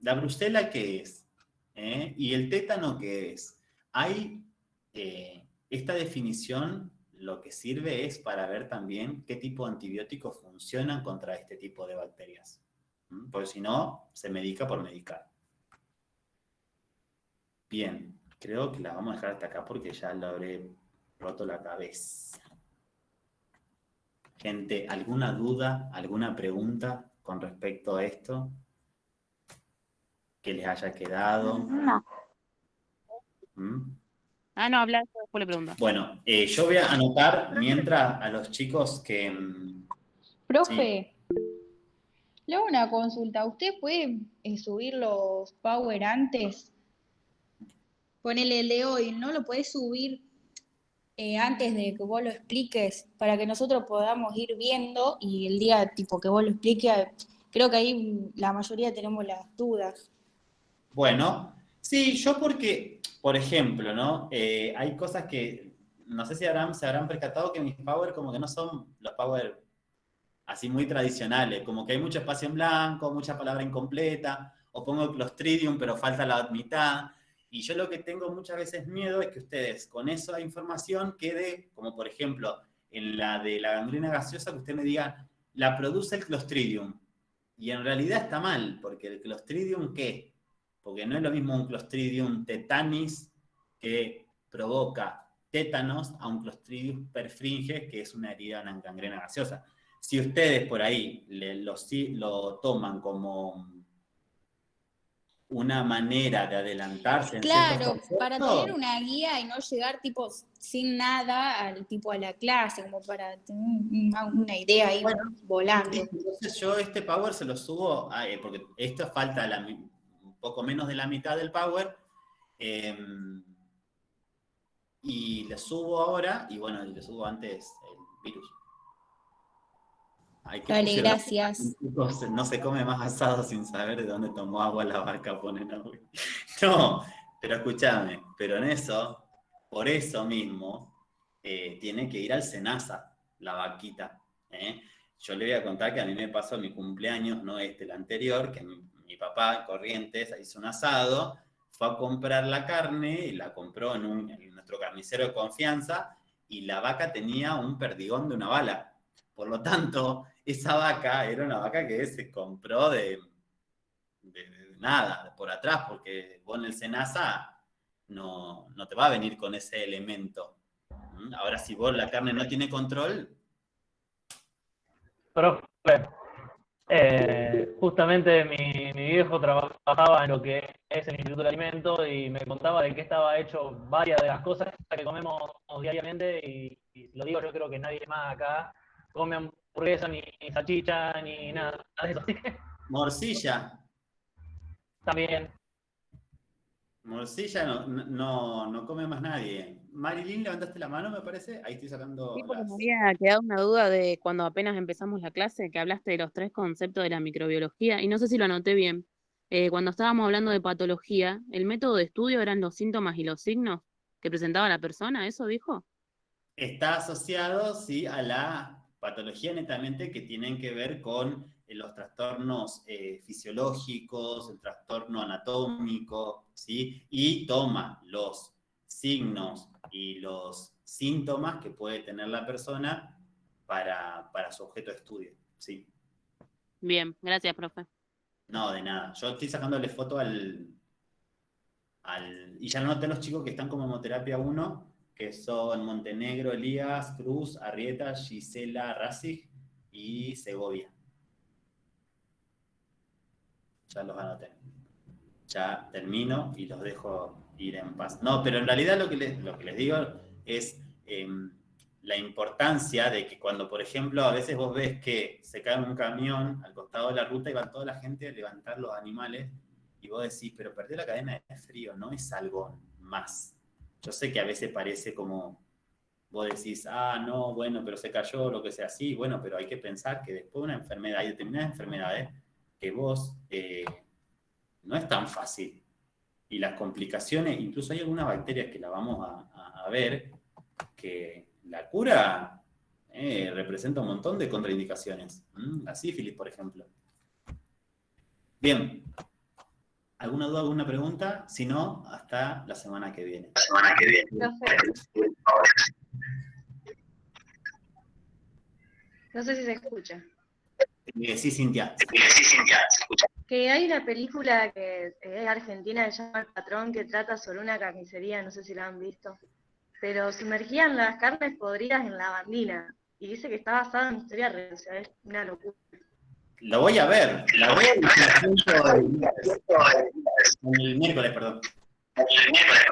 S1: la brucela qué es? ¿Y el tétano qué es? Hay esta definición, lo que sirve es para ver también qué tipo de antibióticos funcionan contra este tipo de bacterias. Porque si no, se medica por medicar. Bien, creo que la vamos a dejar hasta acá porque ya le habré roto la cabeza. Gente, ¿alguna duda, alguna pregunta con respecto a esto? ¿Que les haya quedado?
S2: No.
S15: No, habla, después le pregunto.
S1: Bueno, yo voy a anotar mientras a los chicos que...
S9: Profe, le hago una consulta. ¿Usted puede subir los Power antes? Ponele el de hoy, ¿no? ¿Lo podés subir antes de que vos lo expliques para que nosotros podamos ir viendo y el día tipo que vos lo expliques, creo que ahí la mayoría tenemos las dudas?
S1: Bueno, sí, yo porque, por ejemplo, ¿no? Hay cosas que, no sé si se habrán percatado que mis Power como que no son los Power así muy tradicionales, como que hay mucho espacio en blanco, mucha palabra incompleta, o pongo Clostridium pero falta la mitad, y yo lo que tengo muchas veces miedo es que ustedes con esa información quede, como por ejemplo, en la de la gangrena gaseosa, que usted me diga, la produce el Clostridium, y en realidad está mal, porque el Clostridium, ¿qué? Porque no es lo mismo un Clostridium tetanis que provoca tétanos a un Clostridium perfringens, que es una herida en gangrena gaseosa. Si ustedes por ahí lo toman como una manera de adelantarse en
S9: Claro,
S1: ciertos conceptos,
S9: para tener una guía y no llegar tipo sin nada al tipo a la clase, como para tener una idea ahí volando.
S1: Entonces yo este Power se lo subo, porque esto falta un poco menos de la mitad del Power, y le subo ahora, y bueno, le subo antes el virus.
S9: Dale, gracias.
S1: No se come más asado sin saber de dónde tomó agua la vaca, ponen agua. No, pero escúchame, pero en eso, por eso mismo, tiene que ir al SENASA, la vaquita. Yo le voy a contar que a mí me pasó mi cumpleaños, no el anterior, que mi papá en Corrientes hizo un asado, fue a comprar la carne y la compró en nuestro carnicero de confianza, y la vaca tenía un perdigón de una bala. Por lo tanto, esa vaca era una vaca que se compró de nada, por atrás, porque vos en el SENASA no te va a venir con ese elemento. Ahora, si vos la carne no tiene control,
S6: Profe, justamente mi viejo trabajaba en lo que es el Instituto del Alimento y me contaba de qué estaba hecho varias de las cosas que comemos diariamente y lo digo, yo creo que nadie más acá come hamburguesa, ni salchicha, ni nada de eso. Así que
S1: Morcilla.
S6: también.
S1: Morcilla no come más nadie. Marilyn, levantaste la mano, me parece. Ahí estoy sacando
S15: Sí, porque
S1: las...
S15: me había quedado una duda de cuando apenas empezamos la clase, que hablaste de los 3 conceptos de la microbiología, y no sé si lo anoté bien. Cuando estábamos hablando de patología, ¿el método de estudio eran los síntomas y los signos que presentaba la persona? ¿Eso dijo?
S1: Está asociado, sí, a la patología netamente que tienen que ver con los trastornos fisiológicos, el trastorno anatómico, ¿sí? Y toma los signos y los síntomas que puede tener la persona para su objeto de estudio, ¿sí?
S15: Bien, gracias, profe.
S1: No, de nada. Yo estoy sacándole foto y ya noté a los chicos que están como hemoterapia 1, que son Montenegro, Elías, Cruz, Arrieta, Gisela, Razig y Segovia. Ya los anoté. Ya termino y los dejo ir en paz. No, pero en realidad lo que les digo es la importancia de que cuando, por ejemplo, a veces vos ves que se cae un camión al costado de la ruta y va toda la gente a levantar los animales y vos decís, pero perdió la cadena de frío, no es algo más. Yo sé que a veces parece como, vos decís, no, bueno, pero se cayó, lo que sea así, bueno, pero hay que pensar que después de una enfermedad, hay determinadas enfermedades que vos no es tan fácil. Y las complicaciones, incluso hay algunas bacterias que la vamos a ver, que la cura representa un montón de contraindicaciones. La sífilis, por ejemplo. Bien. ¿Alguna duda, alguna pregunta? Si no, hasta la semana que viene.
S20: No sé si se escucha.
S1: Sí, Cintia.
S20: Que hay una película que es argentina que se llama El Patrón, que trata sobre una carnicería, no sé si la han visto, pero sumergían las carnes podridas en lavandina y dice que está basada en historia real, o sea, es una locura.
S1: Lo voy a ver. La veo el miércoles, perdón. El miércoles,